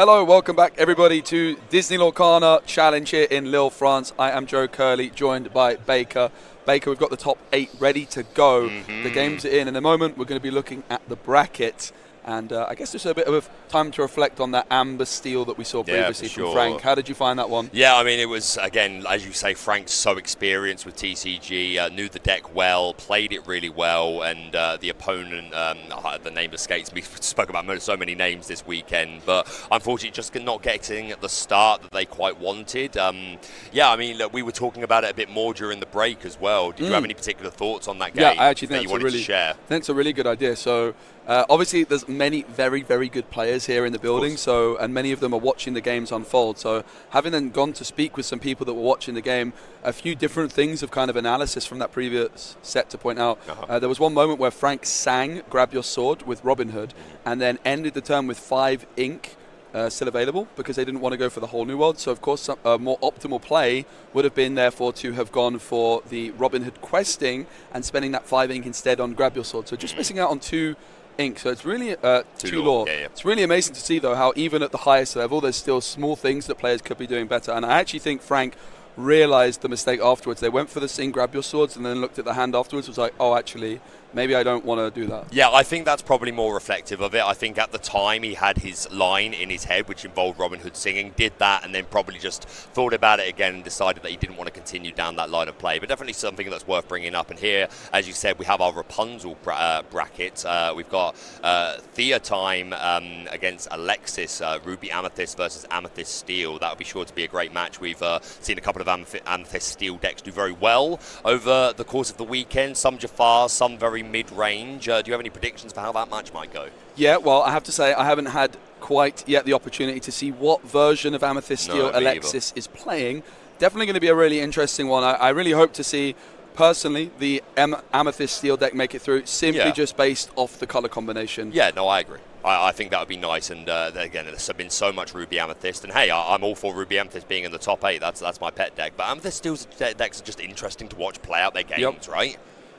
Hello, welcome back everybody to Disney Lorcana Challenge here in Lille, France. I am Joe Curley, joined by Baker. Baker, we've got the top 8 ready to go. The games are in a moment. We're going to be looking at the bracket. And I guess there's a bit of time to reflect on that amber steel that we saw previously from Frank. How did you find that one? Yeah, I mean, it was, again, as you say, Frank's so experienced with TCG, knew the deck well, played it really well, and the opponent, the name escapes me, spoke about so many names this weekend, but unfortunately just not getting at the start that they quite wanted. Yeah, I mean, look, we were talking about it a bit more during the break as well. Did you have any particular thoughts on that game? Yeah, I actually think that you wanted to share? I think it's a really good idea. So obviously, there's many very, very good players here in the building, and many of them are watching the games unfold. So having then gone to speak with some people that were watching the game, a few different things of kind of analysis from that previous set to point out. There was one moment where Frank sang "Grab Your Sword" with Robin Hood, and then ended the turn with 5 ink. Still available because they didn't want to go for the whole new world. So of course a more optimal play would have been therefore to have gone for the Robin Hood questing and spending that 5 ink instead on Grab Your Sword. So just missing out on 2 ink. So it's really 2 lore. Yeah. It's really amazing to see though how even at the highest level there's still small things that players could be doing better. And I actually think Frank realized the mistake afterwards. They went for the sing Grab Your Swords and then looked at the hand afterwards, was like, oh, actually maybe I don't want to do that. Yeah, I think that's probably more reflective of it. I think at the time he had his line in his head, which involved Robin Hood singing, did that, and then probably just thought about it again and decided that he didn't want to continue down that line of play. But definitely something that's worth bringing up. And here, as you said, we have our Rapunzel bracket. We've got Thea time against Alexis, Ruby Amethyst versus Amethyst Steel. That would be sure to be a great match. We've seen a couple of Amethyst Steel decks do very well over the course of the weekend. Some Jafar, some very mid-range. Do you have any predictions for how that match might go? Yeah, well, I have to say I haven't had quite yet the opportunity to see what version of Amethyst Steel Alexis is playing. Definitely going to be a really interesting one. I really hope to see, personally, the Amethyst Steel deck make it through, simply just based off the color combination. Yeah, no, I agree. I think that would be nice, and again, there's been so much Ruby Amethyst, and hey, I'm all for Ruby Amethyst being in the top 8. That's my pet deck. But Amethyst Steel's decks are just interesting to watch play out their games, right?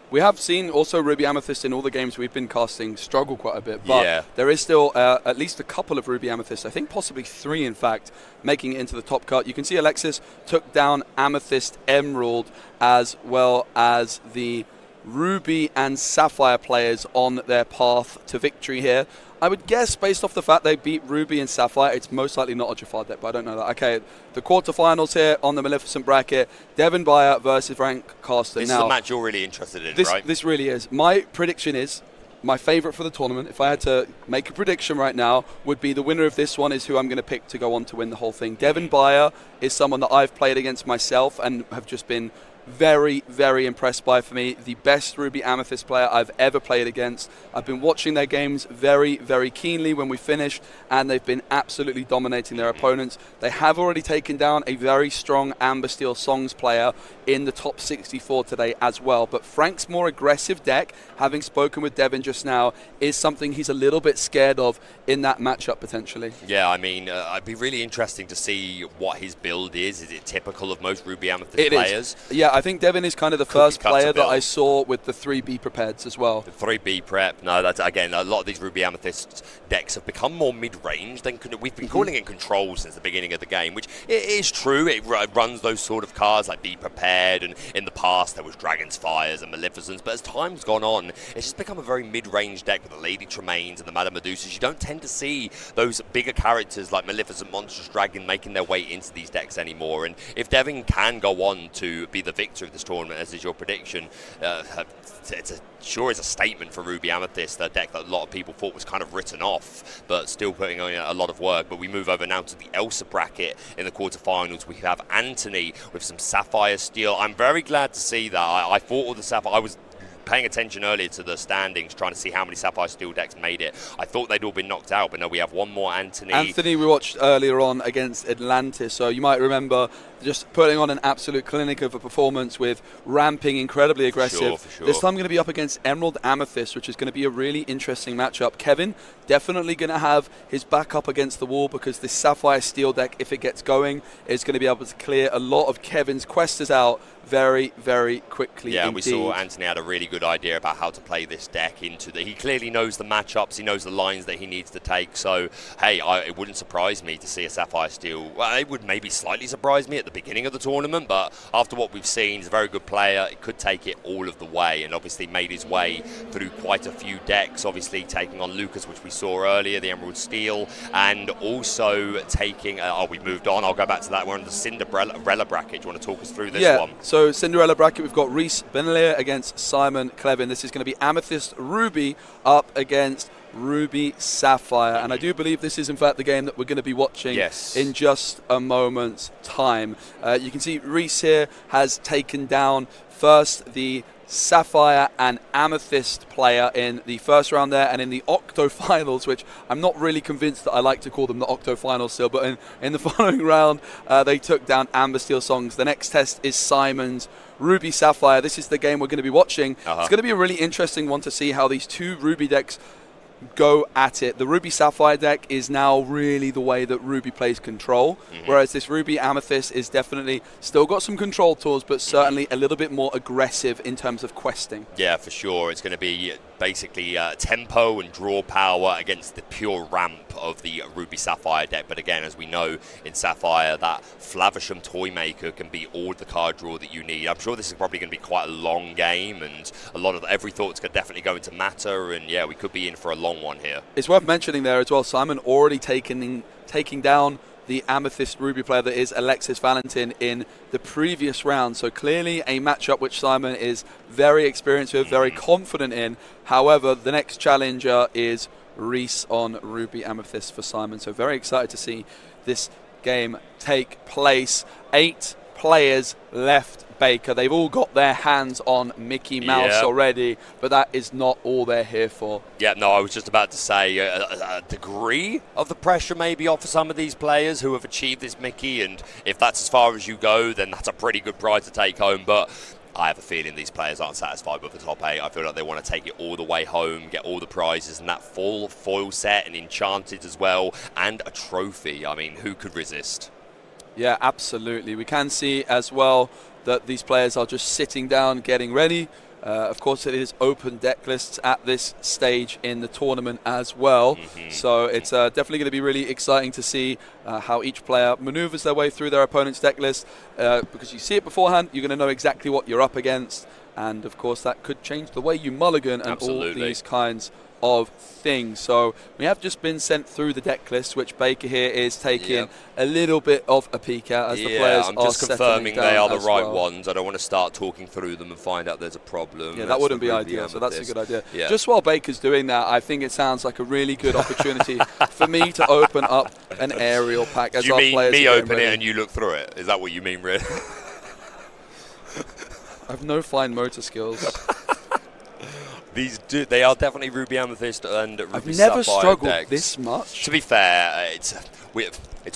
We have seen also Ruby Amethyst in all the games we've been casting struggle quite a bit, but there is still at least a couple of Ruby Amethyst, I think possibly 3 in fact, making it into the top cut. You can see Alexis took down Amethyst Emerald as well as the Ruby and Sapphire players on their path to victory here. I would guess, based off the fact they beat Ruby and Sapphire, it's most likely not a Jafar deck, but I don't know that. Okay, the quarterfinals here on the Maleficent bracket, Devon Bayer versus Frank Carsten. This is the match you're really interested in, right? This really is. My prediction is, my favourite for the tournament, if I had to make a prediction right now, would be the winner of this one is who I'm going to pick to go on to win the whole thing. Devon Bayer is someone that I've played against myself and have just been very, very impressed by. For me, the best Ruby Amethyst player I've ever played against. I've been watching their games very, very keenly when we finished, and they've been absolutely dominating their opponents. They have already taken down a very strong Amber Steel Songs player in the top 64 today as well. But Frank's more aggressive deck, having spoken with Devon just now, is something he's a little bit scared of in that matchup potentially. Yeah, I mean, it'd be really interesting to see what his build is. Is it typical of most Ruby Amethyst players? Yeah, I think Devon is kind of the first player that I saw with the 3B prepareds as well. The 3B prep, no, that's again, a lot of these Ruby Amethyst decks have become more mid-range than we've been calling it control since the beginning of the game, which it is true. It runs those sort of cards like Be Prepared, and in the past there was Dragon's Fires and Maleficents, but as time's gone on, it's just become a very mid-range deck with the Lady Tremaines and the Madame Medusas. You don't tend to see those bigger characters like Maleficent, Monstrous Dragon making their way into these decks anymore, and if Devon can go on to be the victor of this tournament, as is your prediction, sure is a statement for Ruby Amethyst, a deck that a lot of people thought was kind of written off, but still putting on a lot of work. But we move over now to the Elsa bracket in the quarterfinals. We have Anthony with some Sapphire Steel. I'm very glad to see that. I thought all the Sapphire, I was paying attention earlier to the standings, trying to see how many Sapphire Steel decks made it. I thought they'd all been knocked out, but no, we have one more Anthony. Anthony we watched earlier on against Atlantis, so you might remember just putting on an absolute clinic of a performance with ramping incredibly aggressive. For sure. This time going to be up against Emerald Amethyst, which is going to be a really interesting matchup. Kevin definitely going to have his back up against the wall because this Sapphire Steel deck, if it gets going, is going to be able to clear a lot of Kevin's questers out very, very quickly. Yeah, indeed. we saw Anthony had a really good idea about how to play this deck into the. He clearly knows the matchups. He knows the lines that he needs to take. So, hey, it wouldn't surprise me to see a Sapphire steal. Well, it would maybe slightly surprise me at the beginning of the tournament, but after what we've seen, he's a very good player. It could take it all of the way, and obviously made his way through quite a few decks. Obviously taking on Lucas, which we saw earlier, the Emerald Steel, and also taking. We've moved on. I'll go back to that. We're on the Cinderella bracket. Do you want to talk us through this one? So Cinderella bracket, we've got Recce Benlier against Simon Clevin. This is going to be Amethyst Ruby up against Ruby Sapphire, and I do believe this is in fact the game that we're going to be watching in just a moment's time. You can see Recce here has taken down first the Sapphire and Amethyst player in the first round there, and in the octo-finals, which I'm not really convinced that I like to call them the octo-finals still, but in the following round they took down Amber Steel Songs. The next test is Simon's Ruby Sapphire. This is the game we're going to be watching. It's going to be a really interesting one to see how these two Ruby decks go at it. The Ruby Sapphire deck is now really the way that Ruby plays control, whereas this Ruby Amethyst is definitely still got some control tools, but certainly a little bit more aggressive in terms of questing. Yeah, for sure. It's going to be basically tempo and draw power against the pure ramp of the Ruby Sapphire deck. But again, as we know in Sapphire, that Flavisham Toymaker can be all the card draw that you need. I'm sure this is probably going to be quite a long game, and a lot of every thought's going to definitely go into matter, and yeah, we could be in for a long one here. It's worth mentioning there as well, Simon already taking down the Amethyst Ruby player that is Alexis Valentin in the previous round. So clearly a matchup which Simon is very experienced with, very confident in. However, the next challenger is Recce on Ruby Amethyst for Simon. So very excited to see this game take place. 8 players left, Baker. They've all got their hands on Mickey Mouse already, but that is not all they're here for. Yeah, no, I was just about to say a degree of the pressure maybe off for some of these players who have achieved this Mickey, and if that's as far as you go, then that's a pretty good prize to take home. But I have a feeling these players aren't satisfied with the top 8. I feel like they want to take it all the way home, get all the prizes, and that full foil set and enchanted as well, and a trophy. I mean, who could resist? Yeah, absolutely. We can see as well that these players are just sitting down, getting ready. Of course, it is open deck lists at this stage in the tournament as well. So it's definitely going to be really exciting to see how each player maneuvers their way through their opponent's deck list. Because you see it beforehand, you're going to know exactly what you're up against. And, of course, that could change the way you mulligan and all these kinds of things. So we have just been sent through the deck list, which Baker here is taking a little bit of a peek at as the players I'm are just confirming they are the right well. ones. I don't want to start talking through them and find out there's a problem. Yeah, that wouldn't be ideal, so that's a good idea. Just while Baker's doing that, I think it sounds like a really good opportunity for me to open up an aerial pack as you our mean players me open ready. it and you look through it? Is that what you mean, really? I have no fine motor skills. They are definitely Ruby Amethyst and Ruby I've never Sapphire struggled decks. this much. To be fair, it's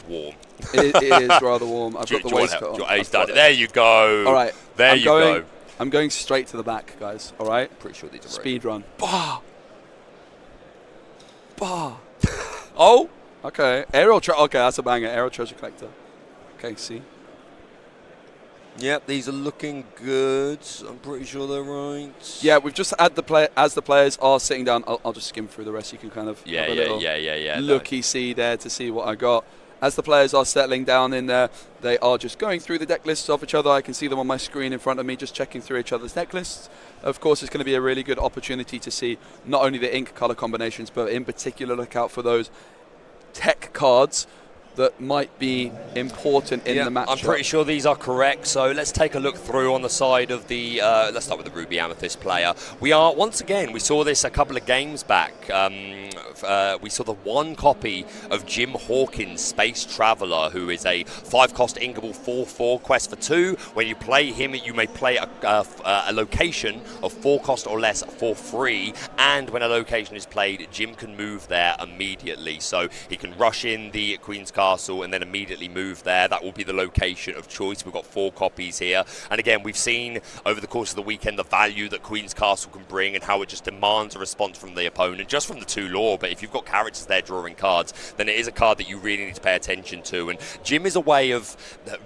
warm. It is rather warm. I've got the waistcoat on. There you go. All right. There you go. I'm going straight to the back, guys. All right. Pretty sure these are speed run. Bah. Bah. Oh. Okay. Okay, that's a banger. Aerial treasure collector. Okay. See. Yep, these are looking good. I'm pretty sure they're right. Yeah, we've just had as the players are sitting down. I'll just skim through the rest. You can kind of have a little looky-see there to see what I got. As the players are settling down in there, they are just going through the deck lists of each other. I can see them on my screen in front of me, just checking through each other's deck lists. Of course, it's going to be a really good opportunity to see not only the ink color combinations, but in particular look out for those tech cards that might be important in the match. I'm pretty sure these are correct, so let's take a look through on the side of the let's start with the Ruby Amethyst player. We saw this a couple of games back. We saw the one copy of Jim Hawkins' Space Traveller, who is a 5-cost inkable 4/4 quest for 2. When you play him, you may play a location of 4 cost or less for free, and when a location is played, Jim can move there immediately. So he can rush in the Queen's card Castle and then immediately move there. That will be the location of choice. We've got 4 copies here. And again, we've seen over the course of the weekend the value that Queen's Castle can bring and how it just demands a response from the opponent, just from the 2 lore. But if you've got characters there drawing cards, then it is a card that you really need to pay attention to. And Jim is a way of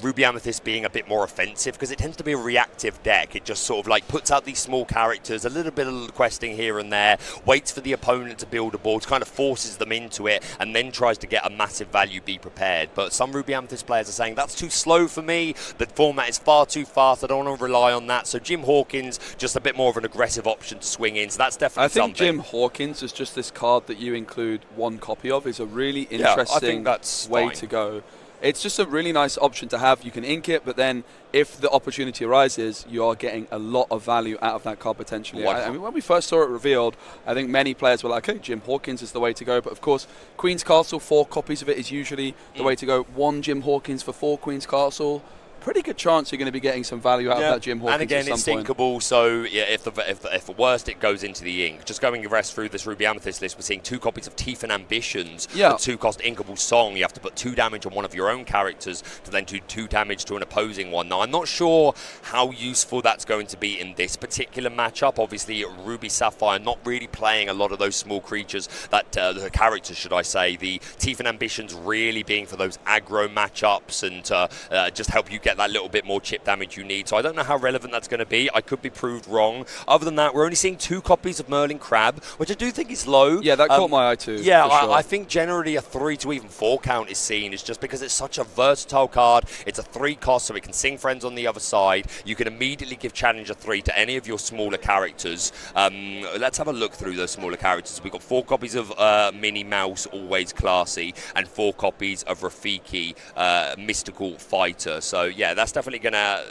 Ruby Amethyst being a bit more offensive because it tends to be a reactive deck. It just sort of like puts out these small characters, a little bit of questing here and there, waits for the opponent to build a board, kind of forces them into it, and then tries to get a massive value be prepared. But some Ruby Amethyst players are saying that's too slow for me, the format is far too fast, I don't want to rely on that. So Jim Hawkins, just a bit more of an aggressive option to swing in, so that's definitely something. I think Jim Hawkins is just this card that you include 1 copy of is a really interesting way to go. It's just a really nice option to have. You can ink it, but then if the opportunity arises, you are getting a lot of value out of that card potentially. I mean, when we first saw it revealed, I think many players were like, hey, Jim Hawkins is the way to go. But of course, Queen's Castle, 4 copies of it is usually the way to go. 1 Jim Hawkins for 4 Queen's Castle. Pretty good chance you're going to be getting some value out of that Jim Hawkins. And again, it's inkable, so yeah, if the worst, it goes into the ink. Just going the rest through this Ruby Amethyst list, we're seeing 2 copies of Teeth and Ambitions, a 2-cost inkable song. You have to put 2 damage on one of your own characters to then do 2 damage to an opposing one. Now, I'm not sure how useful that's going to be in this particular matchup. Obviously, Ruby Sapphire not really playing a lot of those small creatures, the characters, should I say. The Teeth and Ambitions really being for those aggro matchups and just help you get that little bit more chip damage you need. So I don't know how relevant that's going to be. I could be proved wrong. Other than that, we're only seeing 2 copies of Merlin Crab, which I do think is low. Yeah, that caught my eye too. Yeah, sure. I think generally a 3 to even 4 count is seen is just because it's such a versatile card. It's a 3 cost, so it can sing friends on the other side. You can immediately give Challenger 3 to any of your smaller characters. Let's have a look through those smaller characters. We've got 4 copies of Minnie Mouse, always classy, and 4 copies of Rafiki, mystical fighter. So yeah, that's definitely going to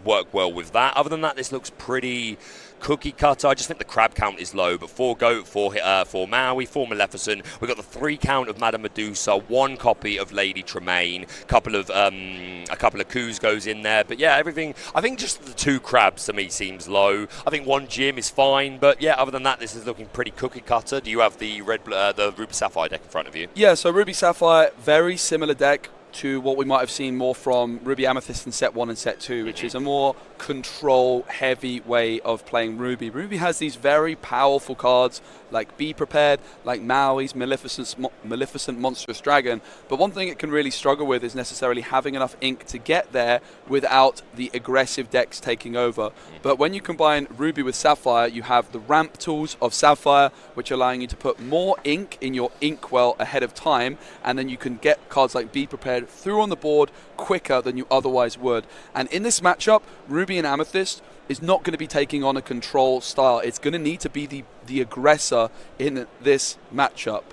work well with that. Other than that, this looks pretty cookie cutter. I just think the crab count is low, but 4 Goat, 4 Maui, 4 Maleficent. We've got the 3 count of Madame Medusa, 1 copy of Lady Tremaine, a couple of Coos goes in there. But yeah, everything, I think just the 2 crabs to me seems low. I think 1 Jim is fine, but yeah, other than that, this is looking pretty cookie cutter. Do you have the the Ruby Sapphire deck in front of you? Yeah, so Ruby Sapphire, very similar deck to what we might have seen more from Ruby Amethyst in set 1 and set 2, which is a more control-heavy way of playing Ruby. Ruby has these very powerful cards like Be Prepared, like Maui's Maleficent Monstrous Dragon, but one thing it can really struggle with is necessarily having enough ink to get there without the aggressive decks taking over. But when you combine Ruby with Sapphire, you have the ramp tools of Sapphire, which are allowing you to put more ink in your inkwell ahead of time, and then you can get cards like Be Prepared through on the board quicker than you otherwise would. And in this matchup, Ruby and Amethyst is not going to be taking on a control style. It's going to need to be the aggressor in this matchup.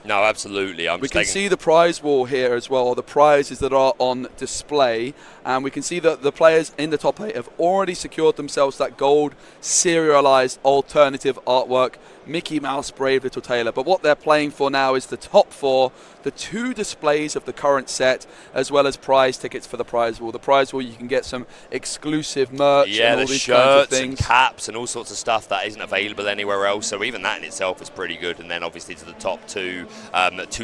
No, absolutely. We can see the prize wall here as well, or the prizes that are on display, and we can see that the players in the top 8 have already secured themselves that gold serialized alternative artwork, Mickey Mouse, Brave Little Tailor. But what they're playing for now is the top 4, the 2 displays of the current set, as well as prize tickets for the prize wall. The prize wall, you can get some exclusive merch and all these kinds of things. And caps and all sorts of stuff that isn't available anywhere else. So even that in itself is pretty good. And then obviously to the top 2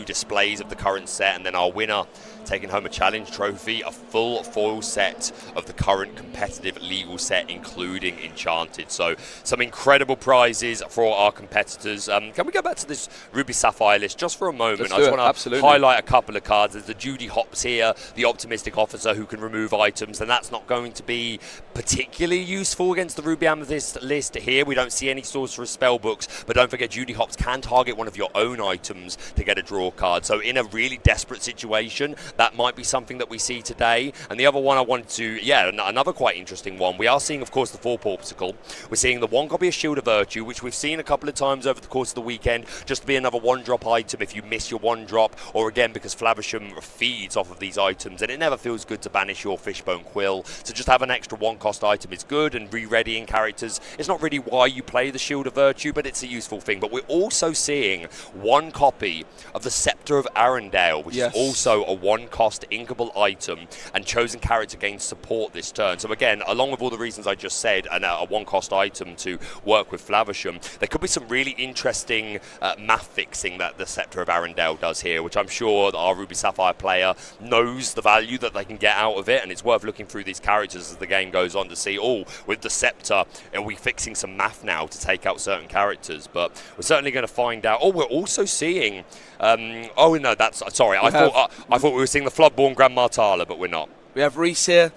displays of the current set, and then our winner taking home a challenge trophy, a full foil set of the current competitive legal set, including Enchanted. So some incredible prizes for our competitors. Can we go back to this Ruby Sapphire list just for a moment? I just want to highlight a couple of cards. There's the Judy Hopps here, the Optimistic Officer who can remove items, and that's not going to be particularly useful against the Ruby Amethyst list here. We don't see any Sorcerer's Spellbooks, but don't forget Judy Hopps can target one of your own items to get a draw card. So in a really desperate situation, that might be something that we see today. And the other one I wanted to, another quite interesting one. We are seeing, of course, the 4 Porpsicle. We're seeing the 1 copy of Shield of Virtue, which we've seen a couple of times over the course of the weekend, just to be another 1-drop item if you miss your 1-drop, or again, because Flavisham feeds off of these items, and it never feels good to banish your Fishbone Quill. So just have an extra 1-cost item is good, and re-readying characters, it's not really why you play the Shield of Virtue, but it's a useful thing. But we're also seeing 1 copy of the Scepter of Arendelle, which is also a 1-cost inkable item, and chosen character gains support this turn. So again, along with all the reasons I just said, and a 1-cost item to work with Flavisham, there could be some really interesting math fixing that the Scepter of Arendelle does here. which I'm sure that our Ruby Sapphire player knows the value that they can get out of it, and it's worth looking through these characters as the game goes on to see, with the Scepter, are we fixing some math now to take out certain characters? But we're certainly going to find out. We're also seeing... I thought we were seeing the Floodborn Grand Martala, but we're not. We have Recce here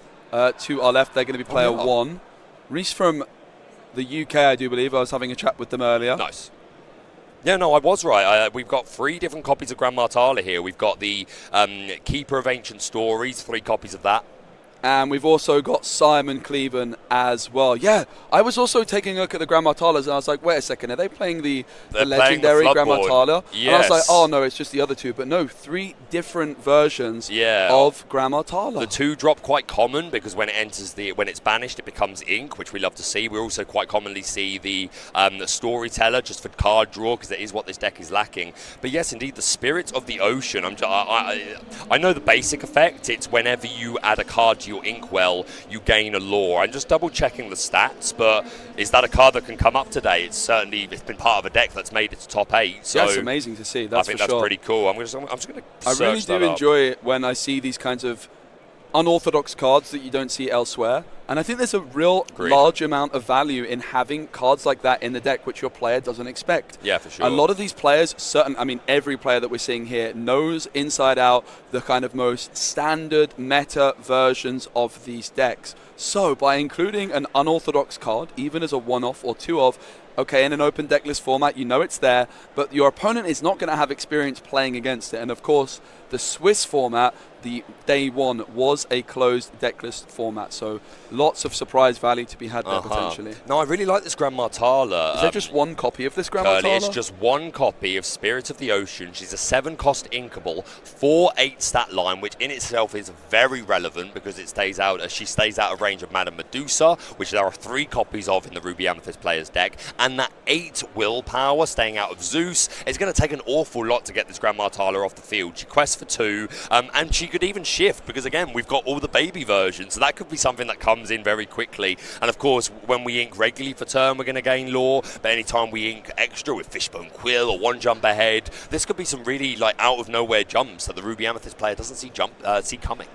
to our left. They're going to be player 1. Recce from the UK, I do believe. I was having a chat with them earlier. Nice. Yeah, no, I was right. We've got 3 different copies of Grand Martala here. We've got the Keeper of Ancient Stories, 3 copies of that. And we've also got Simon Cleven as well. Yeah, I was also taking a look at the Grand Martalas, and I was like, wait a second, are they playing the legendary Grand Martala? Yes. And I was like, oh no, it's just the other 2. But no, 3 different versions of Grand Martala. The 2 drop quite common because when it's banished, it becomes ink, which we love to see. We also quite commonly see the Storyteller just for card draw, because it is what this deck is lacking. But yes, indeed, the Spirit of the Ocean. I know the basic effect. It's whenever you add a card to your inkwell, you gain a lore. I'm just double checking the stats, but is that a card that can come up today? It's been part of a deck that's made it to top 8. So that's amazing to see. That's I think that's pretty cool. I'm just going to search that up. I really do enjoy it when I see these kinds of unorthodox cards that you don't see elsewhere. And I think there's a real large amount of value in having cards like that in the deck, which your player doesn't expect. Yeah, for sure. A lot of these players, every player that we're seeing here knows inside out the kind of most standard meta versions of these decks. So by including an unorthodox card, even as a one-off or two-off, okay, in an open deck list format, you know it's there, but your opponent is not going to have experience playing against it. And of course, the Swiss format, the day 1, was a closed deck list format, so lots of surprise value to be had there potentially. No, I really like this Grand Martala. Is there just one copy of this Grand Curly, Martala? it's just one copy of Spirit of the Ocean. She's a 7-cost inkable, 4/8 stat line, which in itself is very relevant because she stays out of range of Madame Medusa, which there are 3 copies of in the Ruby Amethyst player's deck, and that 8 willpower, staying out of Zeus. It's going to take an awful lot to get this Grand Martala off the field. She quests for 2, and she could even shift because, again, we've got all the baby versions, so that could be something that comes in very quickly. And, of course, when we ink regularly for turn, we're going to gain lore, but anytime we ink extra with Fishbone Quill or 1 jump ahead, this could be some really out-of-nowhere jumps that the Ruby Amethyst player doesn't see coming.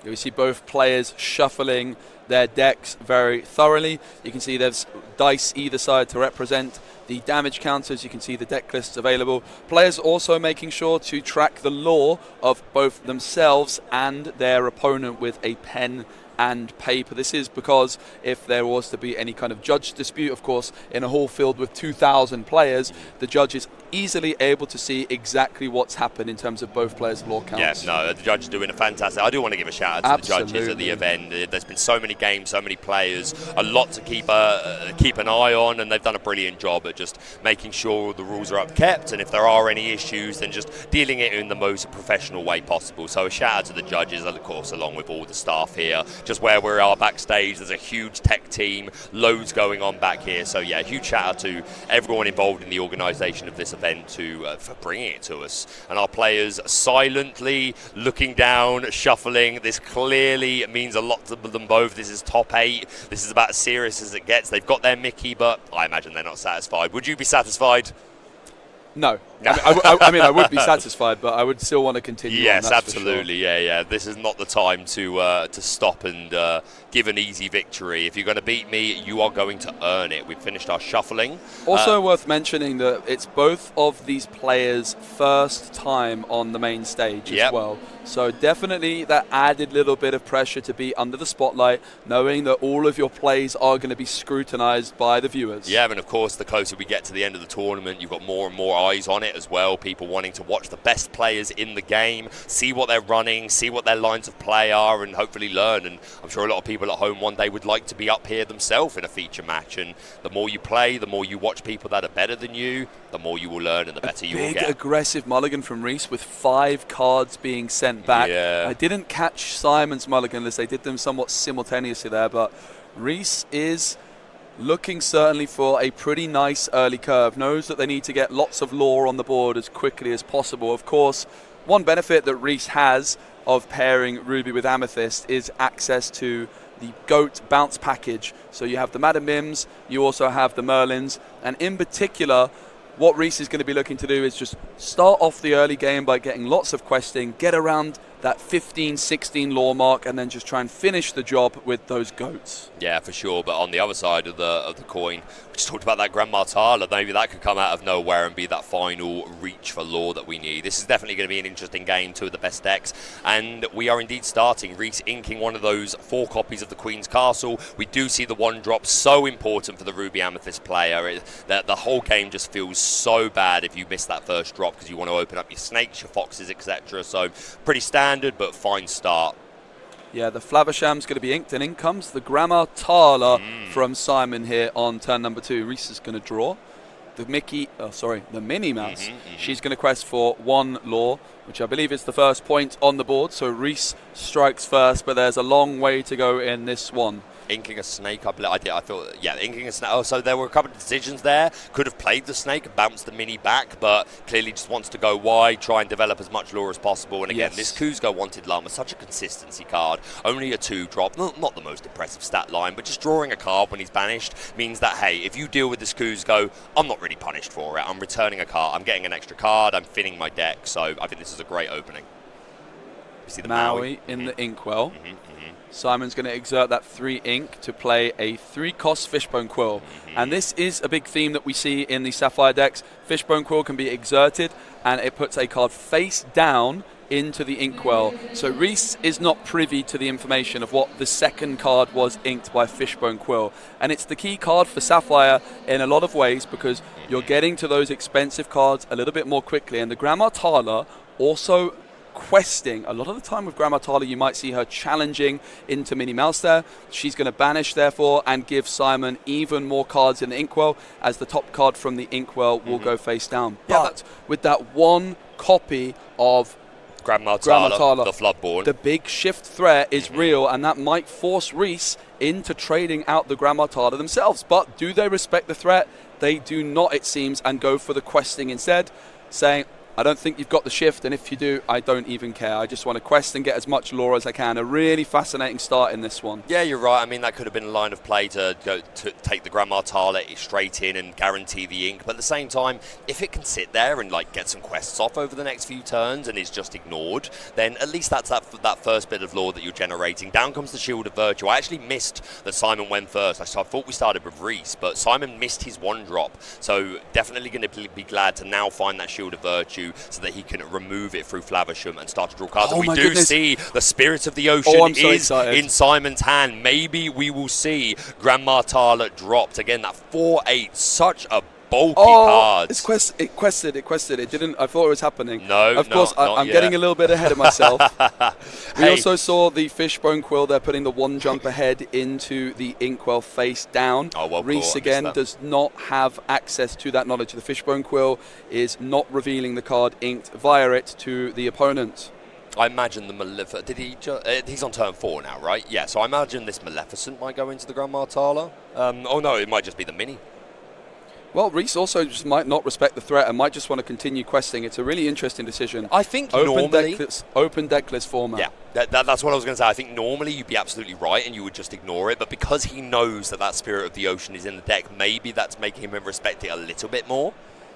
We see both players shuffling their decks very thoroughly. You can see there's dice either side to represent the damage counters. You can see the deck lists available. Players also making sure to track the lore of both themselves and their opponent with a pen and paper. This is because if there was to be any kind of judge dispute, of course, in a hall filled with 2,000 players, the judge is easily able to see exactly what's happened in terms of both players' lore counts. Yeah, no, the judge is doing a fantastic... I do want to give a shout out to the judges at the event. There's been so many games, so many players, a lot to keep an eye on, and they've done a brilliant job at just making sure the rules are upkept, and if there are any issues, then just dealing it in the most professional way possible. So a shout out to the judges, and of course, along with all the staff here. Just where we are backstage, there's a huge tech team, loads going on back here. So yeah, huge shout out to everyone involved in the organisation of this event for bringing it to us. And our players silently looking down, shuffling. This clearly means a lot to them both. This is top 8. This is about as serious as it gets. They've got their Mickey, but I imagine they're not satisfied. Would you be satisfied? No. I would be satisfied, but I would still want to continue. Yes, on, absolutely. Sure. Yeah. This is not the time to stop and give an easy victory. If you're going to beat me, you are going to earn it. We've finished our shuffling. Also worth mentioning that it's both of these players' first time on the main stage as well. So definitely that added little bit of pressure to be under the spotlight, knowing that all of your plays are going to be scrutinized by the viewers. Yeah, and of course, the closer we get to the end of the tournament, you've got more and more eyes on it as well. People wanting to watch the best players in the game, see what they're running, see what their lines of play are, and hopefully learn. And I'm sure a lot of people at home one day would like to be up here themselves in a feature match. And the more you play, the more you watch people that are better than you, the more you will learn and the better you will get. Big aggressive mulligan from Recce with 5 cards being sent back. Yeah. I didn't catch Simon's mulligan list. They did them somewhat simultaneously there, but Recce is looking certainly for a pretty nice early curve. Knows that they need to get lots of lore on the board as quickly as possible. Of course, one benefit that Recce has of pairing Ruby with Amethyst is access to the GOAT bounce package. So you have the Madam Mims, you also have the Merlins, and in particular, what Recce is going to be looking to do is just start off the early game by getting lots of questing, get around that 15, 16 lore mark, and then just try and finish the job with those goats. Yeah, for sure. But on the other side of the coin, we just talked about that Grandma Tala. Maybe that could come out of nowhere and be that final reach for lore that we need. This is definitely going to be an interesting game, two of the best decks. And we are indeed starting. Recce inking one of those 4 copies of the Queen's Castle. We do see the 1-drop, so important for the Ruby Amethyst player. The whole game just feels so bad if you miss that first drop, because you want to open up your snakes, your foxes, etc. So pretty standard, but fine start. Yeah, the Flaversham's going to be inked, and in comes the Grandma Tala from Simon here on turn number 2. Recce is going to draw. The Minnie Mouse. She's going to quest for 1 lore, which I believe is the first point on the board. So Recce strikes first, but there's a long way to go in this one. Inking a snake, I thought, yeah, inking a snake. Oh, so there were a couple of decisions there. Could have played the snake, bounced the mini back, but clearly just wants to go wide, try and develop as much lore as possible. And again, this Kuzco Wanted Llama, such a consistency card. Only a 2-drop, not the most impressive stat line, but just drawing a card when he's banished means that, hey, if you deal with this Kuzco, I'm not really punished for it. I'm returning a card, I'm getting an extra card, I'm thinning my deck. So I think this is a great opening. You see the Maui in the Inkwell. Simon's going to exert that 3 ink to play a 3-cost Fishbone Quill. And this is a big theme that we see in the Sapphire decks. Fishbone Quill can be exerted, and it puts a card face down into the Inkwell. So Recce is not privy to the information of what the second card was inked by Fishbone Quill. And it's the key card for Sapphire in a lot of ways, because you're getting to those expensive cards a little bit more quickly. And the Grandma Tala also questing. A lot of the time with Grandma Tala, you might see her challenging into Minnie Mouse there. She's going to banish, therefore, and give Simon even more cards in the Inkwell, as the top card from the Inkwell will go face down. But with that 1 copy of Grandma Tala, the Floodborn, the big shift threat is real, and that might force Recce into trading out the Grandma Tala themselves. But do they respect the threat? They do not, it seems, and go for the questing instead, saying, I don't think you've got the shift, and if you do, I don't even care. I just want to quest and get as much lore as I can. A really fascinating start in this one. Yeah, you're right. I mean, that could have been a line of play to go to take the Grandma Tala straight in and guarantee the ink. But at the same time, if it can sit there and get some quests off over the next few turns and is just ignored, then at least that's that first bit of lore that you're generating. Down comes the Shield of Virtue. I actually missed that Simon went first. I thought we started with Recce, but Simon missed his 1-drop. So definitely going to be glad to now find that Shield of Virtue, so that he can remove it through Flaversham and start to draw cards. We do see the Spirit of the Ocean is in Simon's hand. Maybe we will see Grandma Tala dropped. Again, that 4/8, such a bulky card. It quested. It didn't. I thought it was happening. No, of course, I'm getting a little bit ahead of myself. We also saw the Fishbone Quill there putting the 1 jump ahead into the Inkwell face down. Recce again does not have access to that knowledge. The Fishbone Quill is not revealing the card inked via it to the opponent. I imagine the Maleficent. He's on turn 4 now, right? Yeah. So I imagine this Maleficent might go into the Grandma Tala. No, it might just be the Mini. Well, Recce also just might not respect the threat and might just want to continue questing. It's a really interesting decision. I think open decklist format. Yeah, that's what I was going to say. I think normally you'd be absolutely right and you would just ignore it, but because he knows that Spirit of the Ocean is in the deck, maybe that's making him respect it a little bit more.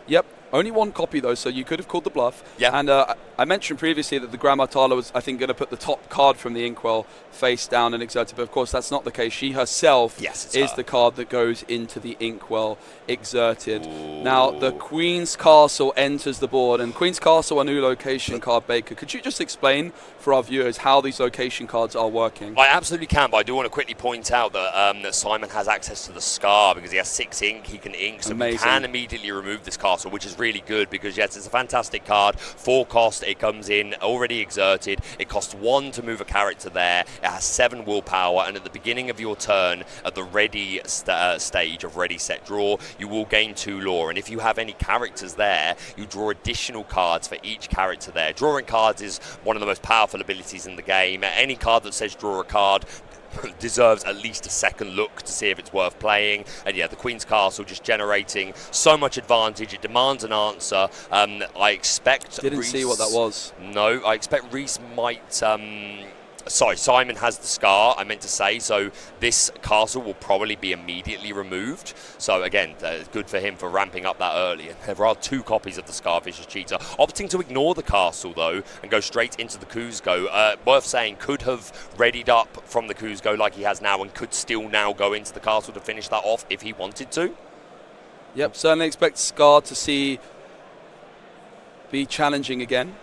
Yep. Only 1 copy, though, so you could have called the bluff. Yeah. And I mentioned previously that the Grandma Tala was, I think, going to put the top card from the Inkwell face down and exerted, but of course that's not the case. She herself is the card that goes into the Inkwell exerted. Ooh. Now, the Queen's Castle enters the board, and Queen's Castle, a new location card, Baker. Could you just explain for our viewers how these location cards are working? I absolutely can, but I do want to quickly point out that Simon has access to the Scar because he has 6 ink, he can ink, so he can immediately remove this castle, which is really good because, yes, it's a fantastic card. 4 cost, it comes in already exerted. It costs 1 to move a character there. It has 7 willpower, and at the beginning of your turn, at the ready stage of ready, set, draw, you will gain 2 lore. And if you have any characters there, you draw additional cards for each character there. Drawing cards is one of the most powerful abilities in the game. Any card that says draw a card deserves at least a second look to see if it's worth playing. And yeah, the Queen's Castle just generating so much advantage. It demands an answer. I expect Didn't see what that was. No, I expect Recce might Sorry, Simon has the scar, I meant to say, so this castle will probably be immediately removed. So again, good for him for ramping up that early. And there are 2 copies of the Scar Vicious Cheetah. Opting to ignore the castle, though, and go straight into the Kuzco. Worth saying, could have readied up from the Kuzco like he has now and could still now go into the castle to finish that off if he wanted to. Yep, certainly expect Scar to be challenging again.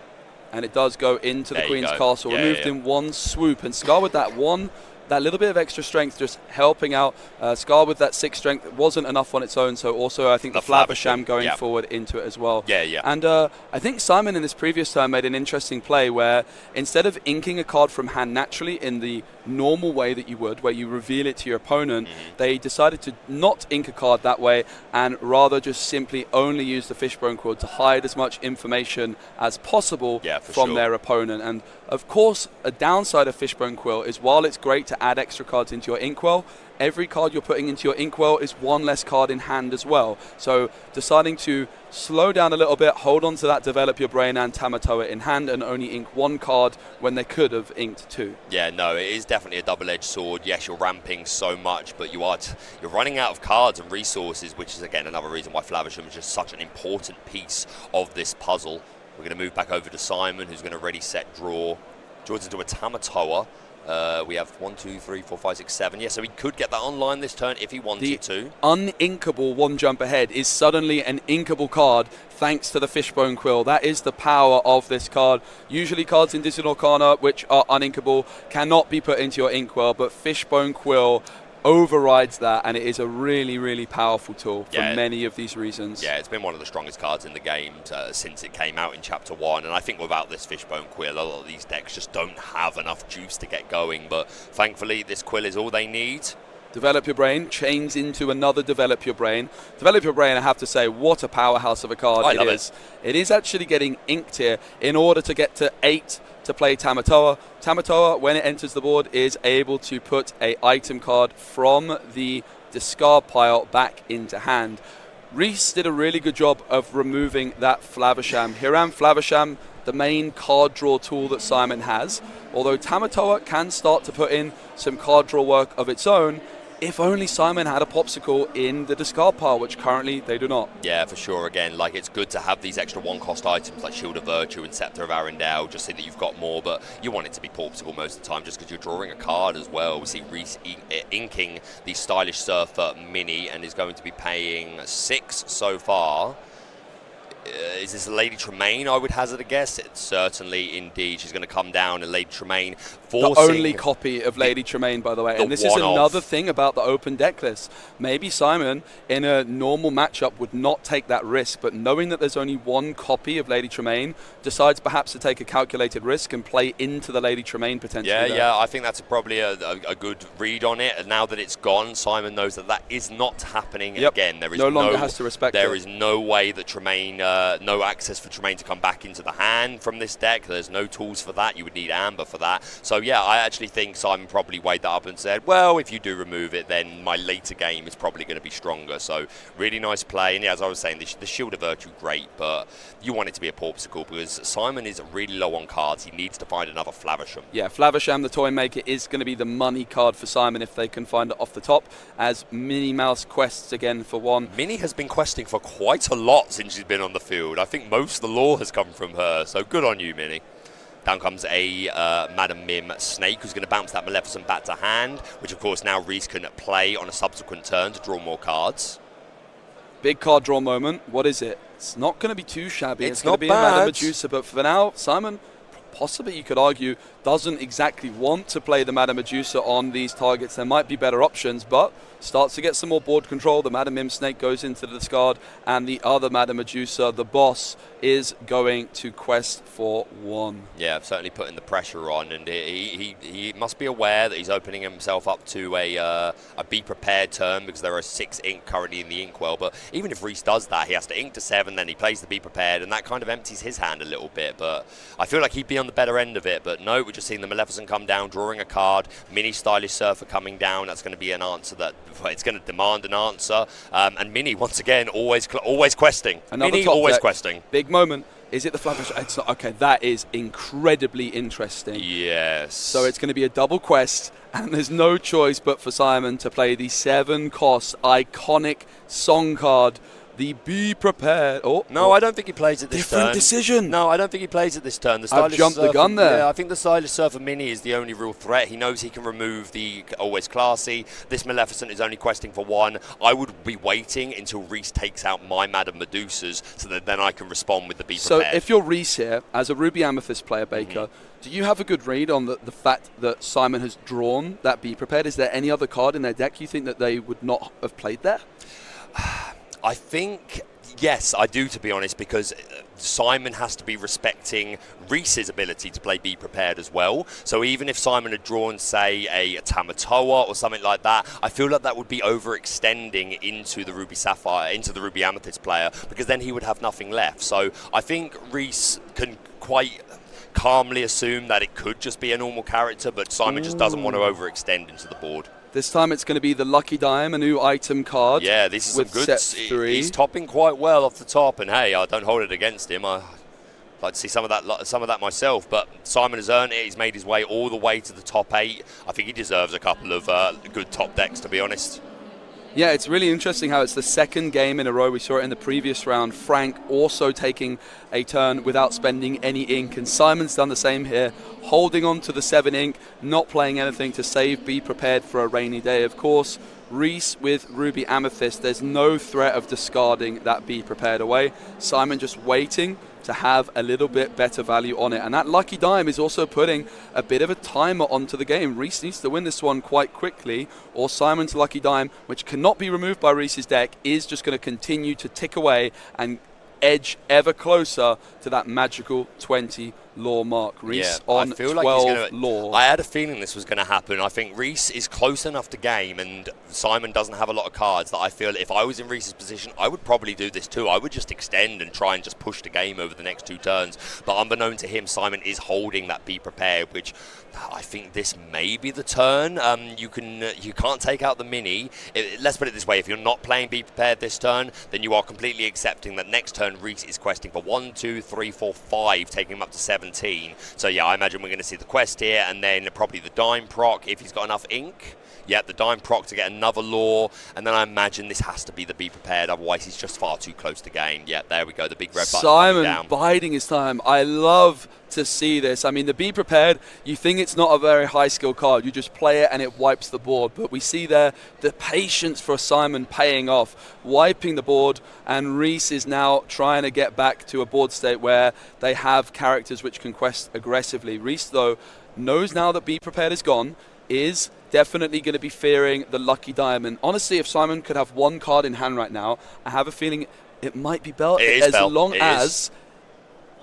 And it does go into the Queen's Castle, removed in one swoop. And Scar with that little bit of extra strength, just helping out. Scar with that 6 strength wasn't enough on its own, so also I think the Flavisham going forward into it as well. And I think Simon in this previous turn made an interesting play where instead of inking a card from hand naturally in the normal way that you would, where you reveal it to your opponent, they decided to not ink a card that way and rather just simply only use the Fishbone Quill to hide as much information as possible from their opponent. And of course, a downside of Fishbone Quill is while it's great to add extra cards into your inkwell, every card you're putting into your inkwell is 1 less card in hand as well. So deciding to slow down a little bit, hold on to that Develop Your Brain and Tamatoa in hand and only ink 1 card when they could have inked 2. Yeah, no, it is definitely a double-edged sword. Yes, you're ramping so much, but you're running out of cards and resources, which is again another reason why Flavisham is just such an important piece of this puzzle. We're going to move back over to Simon, who's going to ready, set, draw. Draws into a Tamatoa. We have 1, 2, 3, 4, 5, 6, 7. Yeah, so he could get that online this turn if he wanted to. Uninkable 1 jump ahead is suddenly an inkable card thanks to the Fishbone Quill. That is the power of this card. Usually cards in Disney Lorcana which are uninkable cannot be put into your inkwell, but Fishbone Quill overrides that, and it is a really, really powerful tool for many of these reasons. Yeah, it's been one of the strongest cards in the game since it came out in Chapter 1, and I think without this Fishbone Quill, a lot of these decks just don't have enough juice to get going, but thankfully this Quill is all they need. Develop Your Brain chains into another Develop Your Brain. Develop Your Brain, I have to say, what a powerhouse of a card I love it. It is actually getting inked here in order to get to 8 to play Tamatoa. Tamatoa, when it enters the board, is able to put a item card from the discard pile back into hand. Reese did a really good job of removing that Flavisham. Hiram Flavisham, the main card draw tool that Simon has, although Tamatoa can start to put in some card draw work of its own, if only Simon had a Popsicle in the discard pile, which currently they do not. Yeah, for sure. Again, like, it's good to have these extra 1-cost items like Shield of Virtue and Scepter of Arendelle, just so that you've got more, but you want it to be Popsicle most of the time just because you're drawing a card as well. We see Reese inking the Stylish Surfer Mini and is going to be paying 6 so far. Is this Lady Tremaine, I would hazard a guess? It's certainly, indeed. She's going to come down, and Lady Tremaine forcing... The only copy of Lady Tremaine, by the way. And this is another thing about the open deck list. Maybe Simon, in a normal matchup, would not take that risk, but knowing that there's only 1 copy of Lady Tremaine, decides perhaps to take a calculated risk and play into the Lady Tremaine potentially. Yeah, I think that's probably a good read on it. And now that it's gone, Simon knows that that is not happening again. There is no longer has to respect There is no way that Tremaine... no access for Tremaine to come back into the hand from this deck. There's no tools for that. You would need Amber for that. So yeah, I actually think Simon probably weighed that up and said, well, if you do remove it, then my later game is probably going to be stronger. So really nice play. And yeah, as I was saying, the Shield of Virtue, great, but you want it to be a Popsicle because Simon is really low on cards. He needs to find another Flavisham. Yeah, Flavisham, the toy maker, is going to be the money card for Simon if they can find it off the top, as Minnie Mouse quests again for 1. Minnie has been questing for quite a lot since she's been on the field. I think most of the lore has come from her, so good on you, Minnie. Down comes a Madam Mim Snake, who's going to bounce that Maleficent back to hand, which of course now Reese can play on a subsequent turn to draw more cards. Big card draw moment. What is it? It's not going to be too shabby. It's going not to be bad. a Madame Medusa, but for now, Simon, possibly you could argue, doesn't exactly want to play the Madame Medusa on these targets. There might be better options, but starts to get some more board control. The Madam Mim Snake goes into the discard, and the other Madame Medusa, the boss, is going to quest for 1. Yeah, certainly putting the pressure on, and he must be aware that he's opening himself up to a be prepared turn because there are 6 ink currently in the inkwell. But even if Reese does that, he has to ink to 7, then he plays the be prepared, and that kind of empties his hand a little bit. But I feel like he'd be on the better end of it. But no, we're just seeing the Maleficent come down, drawing a card. Mini Stylish Surfer coming down. That's going to be an answer that it's going to demand an answer. And Mini once again always questing. Another Mini top always deck. questing. Big moment. Is it the flat fish? It's not. Okay, that is incredibly interesting. Yes. So it's going to be a double quest, and there's no choice but for Simon to play the 7-cost iconic song card, the Be Prepared. No, I don't think he plays it this turn. Different decision. No, I don't think he plays it this turn. I've jumped the gun there. Yeah, I think the Stylish Surfer Mini is the only real threat. He knows he can remove the Always Classy. This Maleficent is only questing for 1. I would be waiting until Recce takes out my Madame Medusas so that then I can respond with the Be Prepared. So if you're Recce here, as a Ruby Amethyst player, Baker, do you have a good read on the fact that Simon has drawn that Be Prepared? Is there any other card in their deck you think that they would not have played there? I think, yes, I do, to be honest, because Simon has to be respecting Recce's ability to play Be Prepared as well. So even if Simon had drawn, say, a Tamatoa or something like that, I feel like that would be overextending into the Ruby Sapphire, into the Ruby Amethyst player, because then he would have nothing left. So I think Recce can quite calmly assume that it could just be a normal character, but Simon just doesn't want to overextend into the board. This time it's going to be the Lucky Dime, a new item card. Yeah, this is with some good. set 3. He's topping quite well off the top, and hey, I don't hold it against him. I like to see some of that myself. But Simon has earned it. He's made his way all the way to the top 8. I think he deserves a couple of good top decks, to be honest. Yeah, it's really interesting how it's the second game in a row. We saw it in the previous round. Frank also taking a turn without spending any ink, and Simon's done the same here, holding on to the 7 ink, not playing anything to save, Be Prepared for a rainy day. Of course, Recce with Ruby Amethyst, there's no threat of discarding that Be Prepared away. Simon just waiting to have a little bit better value on it. And that Lucky Dime is also putting a bit of a timer onto the game. Recce needs to win this one quite quickly, or Simon's Lucky Dime, which cannot be removed by Recce's deck, is just going to continue to tick away and edge ever closer to that magical 20 lore mark. Recce on 12 lore. I had a feeling this was going to happen. I think Recce is close enough to game, and Simon doesn't have a lot of cards that I feel if I was in Recce's position, I would probably do this too. I would just extend and try and just push the game over the next 2 turns. But unbeknown to him, Simon is holding that Be Prepared, which I think this may be the turn. You can't take out the mini. Let's put it this way: if you're not playing Be Prepared this turn, then you are completely accepting that next turn Recce is questing for 1, 2, 3, 4, 5, taking him up to 17. So yeah, I imagine we're going to see the quest here, and then probably the Dime proc if he's got enough ink. Yeah, the Dime proc to get another lore, and then I imagine this has to be the Be Prepared, otherwise he's just far too close to game. Yeah, there we go, the big red button. Simon biding his time. I love to see this. I mean, the Be Prepared, you think it's not a very high skill card. You just play it and it wipes the board. But we see there the patience for Simon paying off, wiping the board, and Recce is now trying to get back to a board state where they have characters which can quest aggressively. Recce, though, knows now that Be Prepared is gone, is definitely going to be fearing the Lucky Diamond. Honestly, if Simon could have 1 card in hand right now, I have a feeling it might be Bell.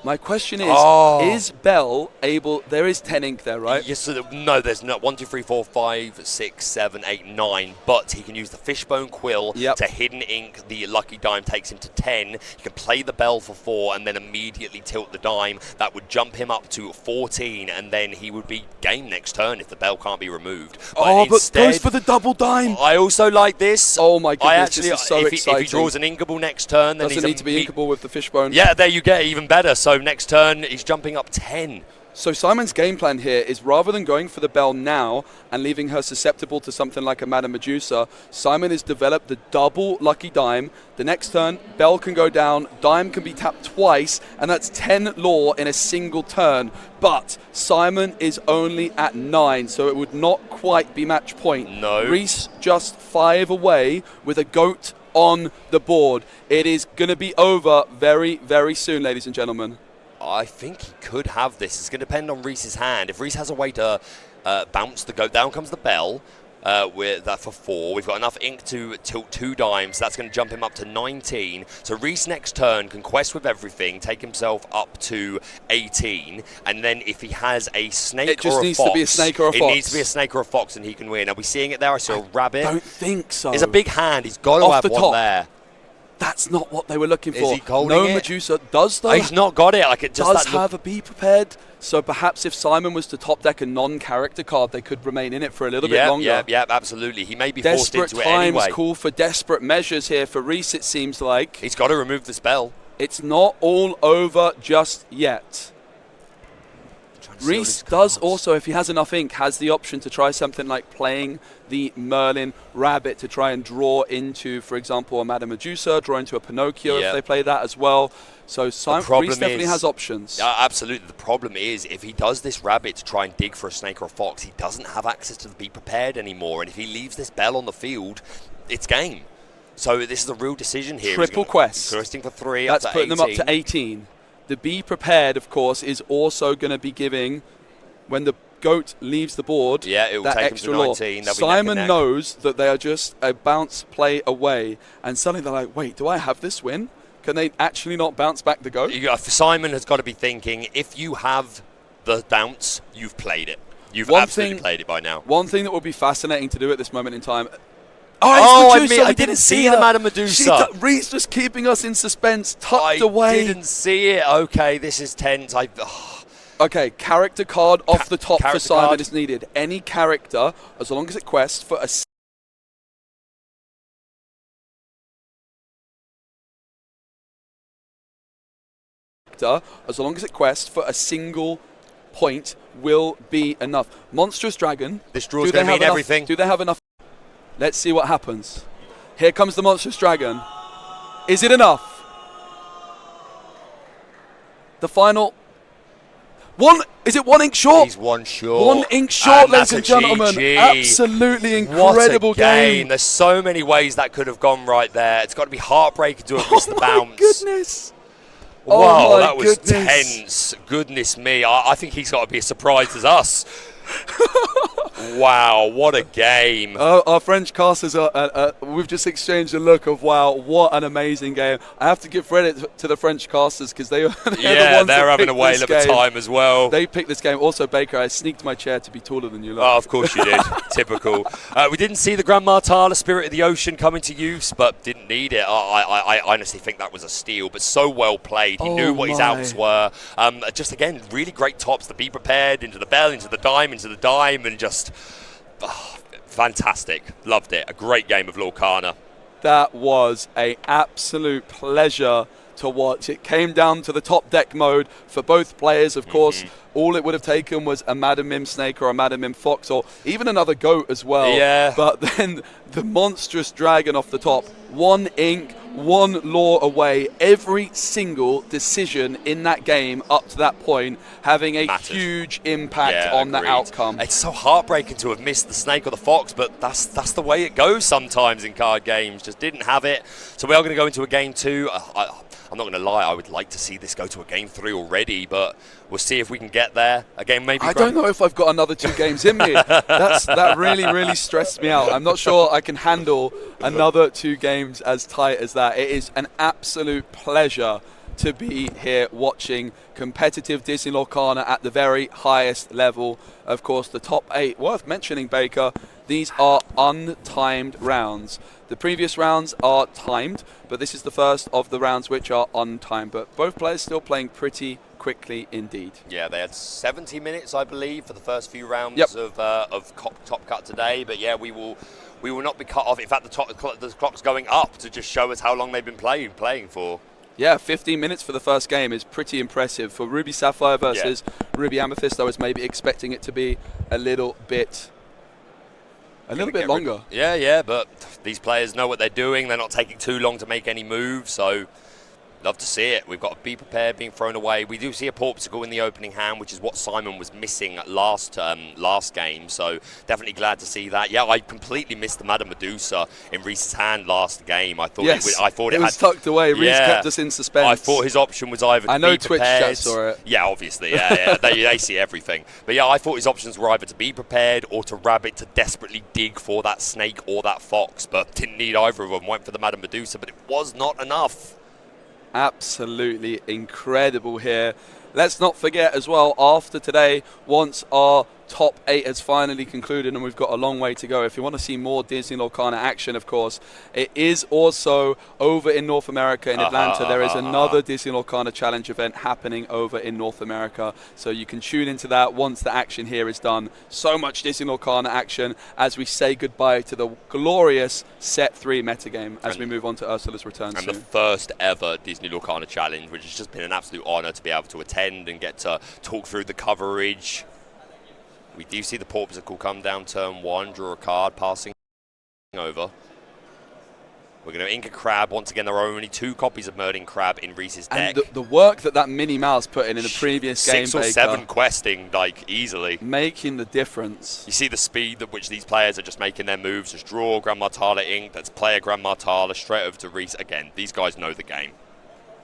My question is Bell able... There is 10 ink there, right? Yes, no, there's not. 1, 2, 3, 4, 5, 6, 7, 8, 9. But he can use the Fishbone Quill to hidden ink. The Lucky Dime takes him to 10. He can play the Bell for 4 and then immediately tilt the Dime. That would jump him up to 14, and then he would be game next turn if the Bell can't be removed. But goes for the double Dime. I also like this. Oh my goodness, this is so exciting. If he draws an inkable next turn, then doesn't need to be inkable with the Fishbone. Yeah, there you go, even better. So next turn, he's jumping up 10. So Simon's game plan here is, rather than going for the Bell now and leaving her susceptible to something like a Madame Medusa, Simon has developed the double Lucky Dime. The next turn, Bell can go down, Dime can be tapped twice, and that's 10 lore in a single turn. But Simon is only at 9, so it would not quite be match point. No. Recce just 5 away with a goat on the board. It is going to be over very, very soon, ladies and gentlemen. I think he could have this. It's going to depend on Recce's hand. If Recce has a way to bounce the goat, down comes the Bell with that for 4. We've got enough ink to tilt 2 dimes. That's going to jump him up to 19. So Recce next turn can quest with everything, take himself up to 18. And then if he has a snake or a fox... It just needs to be a snake or a fox. It needs to be a snake or a fox, and he can win. Are we seeing it there? I saw a rabbit. I don't think so. It's a big hand. He's got to have one there. That's not what they were looking for. Is he holding it? No Medusa does, though. He's not got it. Like it just does have a Be Prepared. So perhaps if Simon was to top deck a non-character card, they could remain in it for a little bit longer. Yeah, absolutely. He may be forced into it anyway. Desperate times call for desperate measures here for Recce, it seems like. He's got to remove the spell. It's not all over just yet. Recce does also, if he has enough ink, has the option to try something like playing the Merlin Rabbit to try and draw into, for example, a Madame Medusa, draw into a Pinocchio if they play that as well. So Recce definitely has options. Absolutely. The problem is, if he does this Rabbit to try and dig for a snake or a fox, he doesn't have access to the Be Prepared anymore. And if he leaves this bell on the field, it's game. So this is a real decision here. Triple quest. Questing for 3. That's putting them up to 18. The Be Prepared, of course, is also going to be giving, when the goat leaves the board, it will that take extra him to 19. Simon knows that they are just a bounce play away, and suddenly they're like, wait, do I have this win? Can they actually not bounce back the goat? Simon has got to be thinking, if you have the bounce, you've played it. You've absolutely played it by now. One thing that would be fascinating to do at this moment in time. I didn't see the Madame Medusa. Recce just keeping us in suspense, tucked away. I didn't see it. Okay, this is tense. Okay, character card off the top for Simon card is needed. Any character, as long as it quests for a single point will be enough. Monstrous Dragon. This draw's going to mean everything. Do they have enough? Let's see what happens. Here comes the Monstrous Dragon. Is it enough? The final one. Is it 1 ink short? He's 1 short. 1 ink short, ladies and gentlemen. Absolutely incredible game. There's so many ways that could have gone right there. It's got to be heartbreaking to have missed the bounce. Oh my goodness. Wow, that was tense. Goodness me. I think he's got to be as surprised as us. Wow, what a game. Our French casters, we've just exchanged a look of, wow, what an amazing game. I have to give credit to the French casters because they're the ones they're having a whale of a time as well. They picked this game. Also, Baker, I sneaked my chair to be taller than you. Oh, of course you did. Typical. We didn't see the Grand Martala, Spirit of the Ocean, come into use, but didn't need it. I honestly think that was a steal, but so well played. He knew what his outs were. Just, again, really great tops. The Be Prepared, into the bell, into the dime, and just fantastic. Loved it. A great game of Lorcana. That was an absolute pleasure to watch. It came down to the top deck mode for both players, of course. All it would have taken was a Madam Mim Snake or a Madam Mim Fox or even another goat as well. Yeah. But then the Monstrous Dragon off the top. 1 ink, 1 law away. Every single decision in that game up to that point having a huge impact on the outcome. It's so heartbreaking to have missed the snake or the fox, but that's the way it goes sometimes in card games. Just didn't have it. So we are going to go into a game 2. I'm not going to lie, I would like to see this go to a game 3 already, but we'll see if we can get there. Again, maybe. I don't know if I've got another 2 games in me. That really, really stressed me out. I'm not sure I can handle another 2 games as tight as that. It is an absolute pleasure to be here watching competitive Disney Lorcana at the very highest level. Of course, the top 8, worth mentioning, Baker, these are untimed rounds. The previous rounds are timed, but this is the first of the rounds which are untimed. But both players still playing pretty quickly indeed. Yeah, they had 70 minutes, I believe, for the first few rounds of Top Cut today. But yeah, we will not be cut off. In fact, the clock's going up to just show us how long they've been playing for. Yeah, 15 minutes for the first game is pretty impressive. For Ruby Sapphire versus Ruby Amethyst, I was maybe expecting it to be a little bit longer. Yeah, but these players know what they're doing. They're not taking too long to make any moves, so love to see it. We've got to Be Prepared being thrown away. We do see a Porpsicle in the opening hand, which is what Simon was missing last game, so definitely glad to see that. Yeah, I completely missed the Madame Medusa in Recce's hand last game. I thought it was tucked away. Recce kept us in suspense. I thought his option was either to be Twitch prepared. chat saw it. Yeah, obviously. Yeah. They see everything. But yeah, I thought his options were either to be prepared or to Rabbit to desperately dig for that snake or that fox, but didn't need either of them. Went for the Madame Medusa, but it was not enough. Absolutely incredible here. Let's not forget as well, after today, once our top 8 has finally concluded, and we've got a long way to go. If you want to see more Disney Lorcana action, of course, it is also over in North America in Atlanta. There is another Disney Lorcana Challenge event happening over in North America, so you can tune into that once the action here is done. So much Disney Lorcana action as we say goodbye to the glorious Set 3 metagame as we move on to Ursula's return soon. And the first ever Disney Lorcana Challenge, which has just been an absolute honour to be able to attend and get to talk through the coverage. We do see the Porpsicle come down turn 1, draw a card, passing over. We're going to ink a Crab. Once again, there are only 2 copies of Murdering Crab in Recce's deck. And the work that Minnie Mouse put in the previous game, 6 or 7 questing, like, easily. Making the difference. You see the speed at which these players are just making their moves. Just draw Grand Martala ink. Let's play a Grand Martala straight over to Recce. Again, these guys know the game.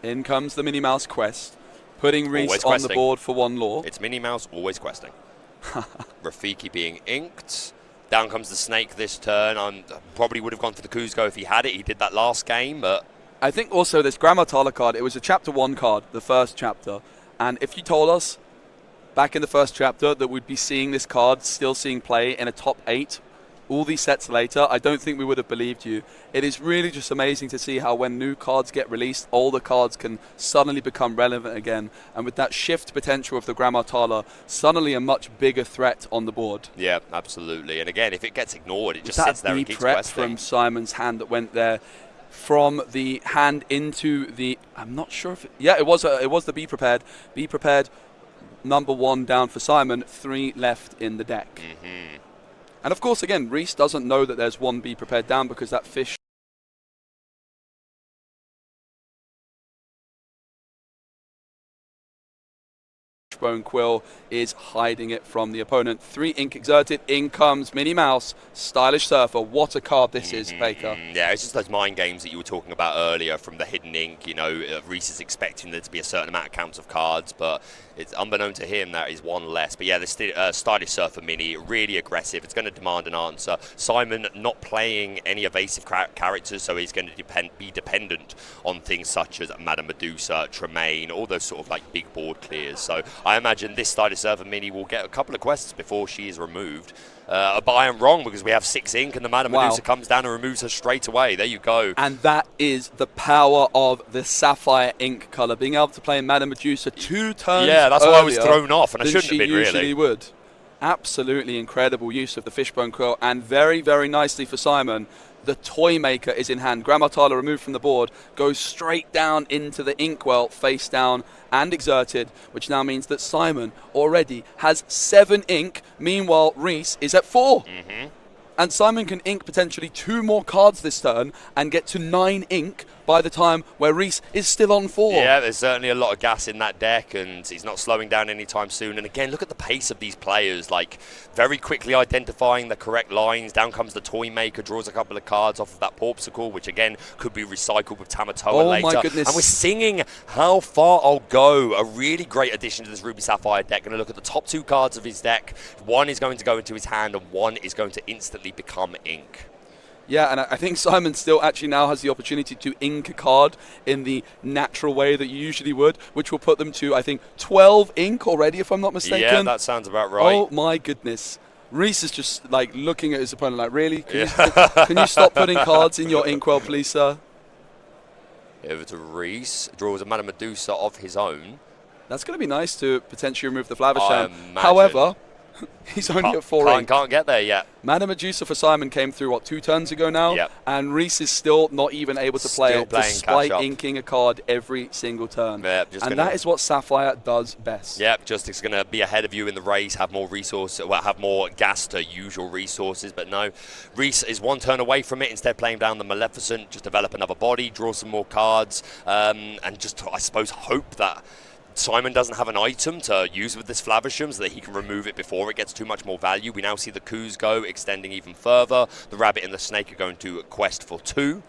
In comes the Minnie Mouse quest, putting Recce on the board for 1 law. It's Minnie Mouse, always questing. Rafiki being inked. Down comes the Snake this turn. I probably would have gone for the Kuzco if he had it. He did that last game, but... I think also this Grand Martala card, it was a Chapter 1 card, the first chapter. And if you told us back in the first chapter that we'd be seeing this card, still seeing play in a top 8, all these sets later, I don't think we would have believed you. It is really just amazing to see how when new cards get released, older cards can suddenly become relevant again. And with that shift potential of the Grand Martala, suddenly a much bigger threat on the board. Yeah, absolutely. And again, if it gets ignored, it just sits there and keeps questing. From Simon's hand that went there from the hand into the... I'm not sure if... it was the Be Prepared. Be Prepared, number 1 down for Simon, 3 left in the deck. Mm-hmm. And of course, again, Recce doesn't know that there's 1 Be Prepared down because that fish Bone Quill is hiding it from the opponent. 3 ink exerted. In comes Minnie Mouse, Stylish Surfer. What a card this is, Baker. Yeah, it's just those mind games that you were talking about earlier from the hidden ink. You know, Recce is expecting there to be a certain amount of counts of cards, but it's unbeknown to him that is 1 less. But yeah, the Stylish Surfer Mini, really aggressive. It's going to demand an answer. Simon not playing any evasive characters, so he's going to be dependent on things such as Madame Medusa, Tremaine, all those sort of like big board clears. So I imagine this Stylish Surfer Mini will get a couple of quests before she is removed. But I am wrong because we have 6 ink and the Madame Medusa comes down and removes her straight away. There you go. And that is the power of the Sapphire ink colour. Being able to play Madame Medusa 2 turns Yeah, that's why I was thrown off, and I shouldn't have been really. Usually would. Absolutely incredible use of the Fishbone Quill, and very, very nicely for Simon. The Toy Maker is in hand. Grand Martala removed from the board, goes straight down into the Inkwell, face down and exerted, which now means that Simon already has 7 ink. Meanwhile, Recce is at 4. Mm-hmm. And Simon can ink potentially 2 more cards this turn and get to 9 ink by the time where Recce is still on 4. Yeah, there's certainly a lot of gas in that deck, and he's not slowing down anytime soon. And again, look at the pace of these players, like very quickly identifying the correct lines. Down comes the Toy Maker, draws a couple of cards off of that Porpsicle, which again could be recycled with Tamatoa later. My goodness. And we're singing How Far I'll Go, a really great addition to this Ruby Sapphire deck. Going to look at the top 2 cards of his deck. 1 is going to go into his hand, and 1 is going to instantly become ink. Yeah, and I think Simon still actually now has the opportunity to ink a card in the natural way that you usually would, which will put them to, I think, 12 ink already, if I'm not mistaken. Yeah, that sounds about right. Oh, my goodness. Recce is just, like, looking at his opponent like, really? Can you stop putting cards in your inkwell, please, sir? Over to Recce. Draws a Madame Medusa of his own. That's going to be nice to potentially remove the Flavisham. However, he's only at 4 ink. Can't get there yet. Madame Medusa for Simon came through, 2 turns ago now? Yep. And Recce is still not even able to play it, despite inking a card every single turn. Yep, and that is what Sapphire does best. Yep, just it's going to be ahead of you in the race, have more resources, have more gas to usual resources, but no. Recce is 1 turn away from it, instead playing down the Maleficent, just develop another body, draw some more cards, and just, I suppose, hope that Simon doesn't have an item to use with this Flavisham so that he can remove it before it gets too much more value. We now see the Kuzco extending even further. The Rabbit and the Snake are going to quest for 2.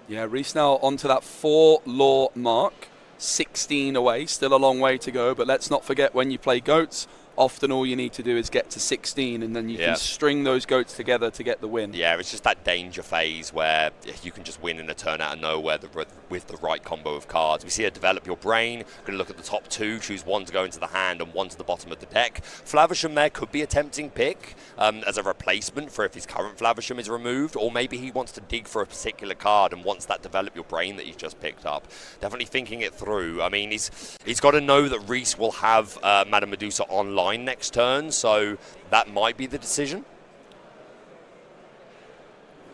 Yeah, Recce now onto that 4 law mark. 16 away, still a long way to go, but let's not forget when you play goats, often all you need to do is get to 16, and then you can string those goats together to get the win. Yeah, it's just that danger phase where you can just win in a turn out of nowhere with the right combo of cards. We see her develop your brain. Going to look at the top two, choose one to go into the hand and one to the bottom of the deck. Flaversham there could be a tempting pick as a replacement for if his current Flaversham is removed, or maybe he wants to dig for a particular card and wants that develop your brain that he's just picked up. Definitely thinking it through. I mean, he's got to know that Recce will have Madame Medusa online next turn, so that might be the decision.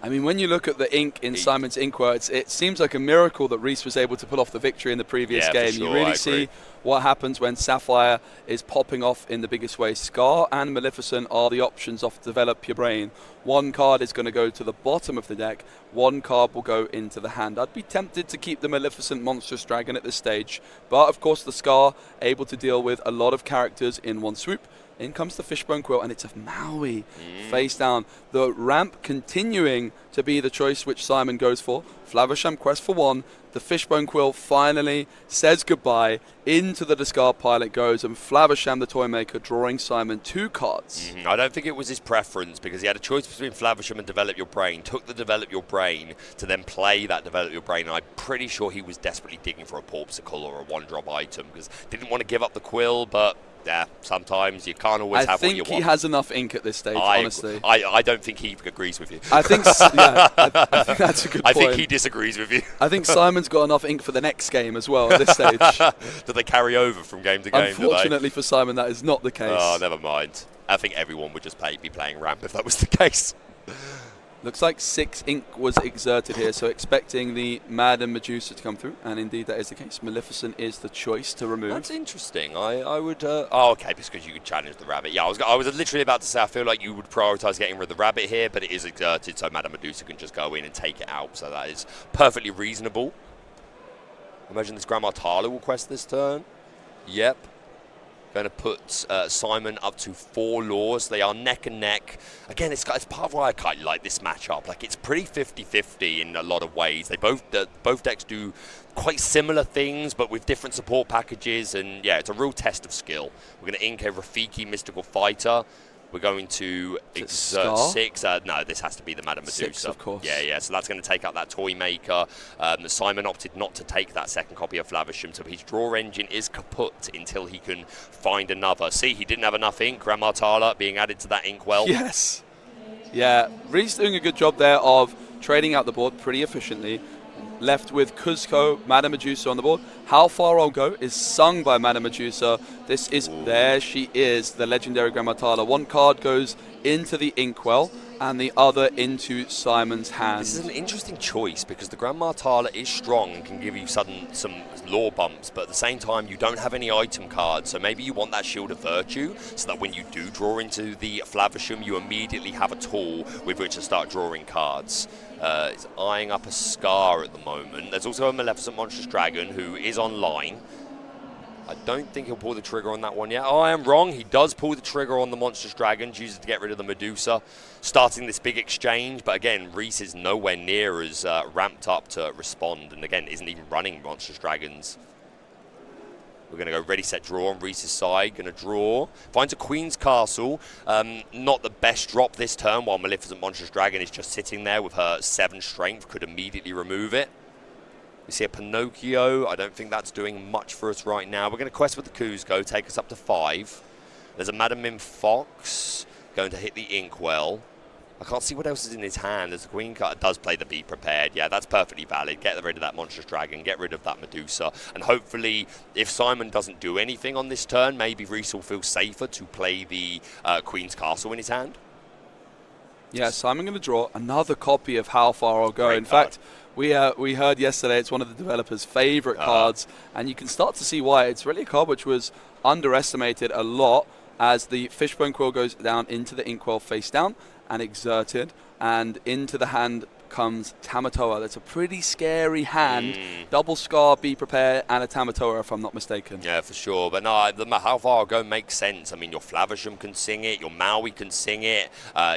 I mean, when you look at the ink in Simon's Inkwell, it seems like a miracle that Recce was able to pull off the victory in the previous game. Sure, you really see what happens when Sapphire is popping off in the biggest way. Scar and Maleficent are the options of Develop Your Brain. One card is going to go to the bottom of the deck. One card will go into the hand. I'd be tempted to keep the Maleficent Monstrous Dragon at this stage. But, of course, the Scar able to deal with a lot of characters in one swoop. In comes the Fishbone Quill, and it's a Maui face down. The ramp continuing to be the choice which Simon goes for. Flaversham quest for one. The Fishbone Quill finally says goodbye. Into the discard pile it goes, and Flaversham, the toy maker, drawing Simon 2 cards. I don't think it was his preference, because he had a choice between Flaversham and Develop Your Brain. Took the Develop Your Brain to then play that Develop Your Brain. And I'm pretty sure he was desperately digging for a Porpsicle or a one-drop item, because didn't want to give up the Quill, but yeah, sometimes you can't always have what you want. I think he has enough ink at this stage, honestly. I don't think he agrees with you. I think that's a good point. I think he disagrees with you. I think Simon's got enough ink for the next game as well at this stage. Do they carry over from game to game? Unfortunately for Simon, that is not the case. Oh, never mind. I think everyone would just be playing ramp if that was the case. Looks like 6 ink was exerted here, so expecting the Madame Medusa to come through, and indeed that is the case. Maleficent is the choice to remove. That's interesting. I would... okay, because you could challenge the rabbit. Yeah, I was literally about to say I feel like you would prioritise getting rid of the rabbit here, but it is exerted, so Madame Medusa can just go in and take it out, so that is perfectly reasonable. Imagine this Grandma Tala will quest this turn. Yep. Going to put Simon up to 4 laws. They are neck and neck. Again, it's part of why I kind of like this matchup. Like, it's pretty 50-50 in a lot of ways. They both decks do quite similar things, but with different support packages. And yeah, it's a real test of skill. We're going to ink a Rafiki Mystical Fighter. We're going to exert 6. No, this has to be the Madame Medusa. 6, of course. Yeah. So that's going to take out that toy maker. Simon opted not to take that second copy of Flaversham, so his draw engine is kaput until he can find another. See, he didn't have enough ink. Grandma Tala being added to that inkwell. Yes. Yeah, Recce doing a good job there of trading out the board pretty efficiently. Left with Kuzco, Madame Medusa on the board. How Far I'll Go is sung by Madame Medusa. This is, there she is, the legendary Grandma Tala. One card goes into the inkwell and the other into Simon's hand. This is an interesting choice because the Grandma Tala is strong and can give you some lore bumps, but at the same time you don't have any item cards, so maybe you want that Shield of Virtue so that when you do draw into the Flaversham, you immediately have a tool with which to start drawing cards. He's eyeing up a Scar at the moment. There's also a Maleficent Monstrous Dragon who is online. I don't think he'll pull the trigger on that one yet. Oh, I am wrong. He does pull the trigger on the Monstrous Dragon, chooses to get rid of the Medusa, starting this big exchange. But again, Recce is nowhere near as ramped up to respond, and again, isn't even running Monstrous Dragons. We're going to go ready, set, draw on Recce's side. Going to draw. Finds a Queen's Castle. Not the best drop this turn, while Maleficent Monstrous Dragon is just sitting there with her 7 strength. Could immediately remove it. We see a Pinocchio. I don't think that's doing much for us right now. We're going to quest with the Kuzco, take us up to 5. There's a Madame Mim Fox going to hit the Inkwell. I can't see what else is in his hand. There's a Queen card. It does play the Be Prepared. Yeah, that's perfectly valid. Get rid of that Monstrous Dragon. Get rid of that Medusa. And hopefully, if Simon doesn't do anything on this turn, maybe Recce will feel safer to play the Queen's Castle in his hand. Yeah, Simon going to draw another copy of How Far I'll Go. Great in card. fact, we heard yesterday it's one of the developers' favourite cards, and you can start to see why. It's really a card which was underestimated a lot as the Fishbone Quill goes down into the Inkwell face down and exerted, and into the hand comes Tamatoa. That's a pretty scary hand. Double Scar, Be Prepared, and a Tamatoa, if I'm not mistaken. Yeah, for sure. But no, how far I'll go makes sense. I mean, your Flavisham can sing it, your Maui can sing it,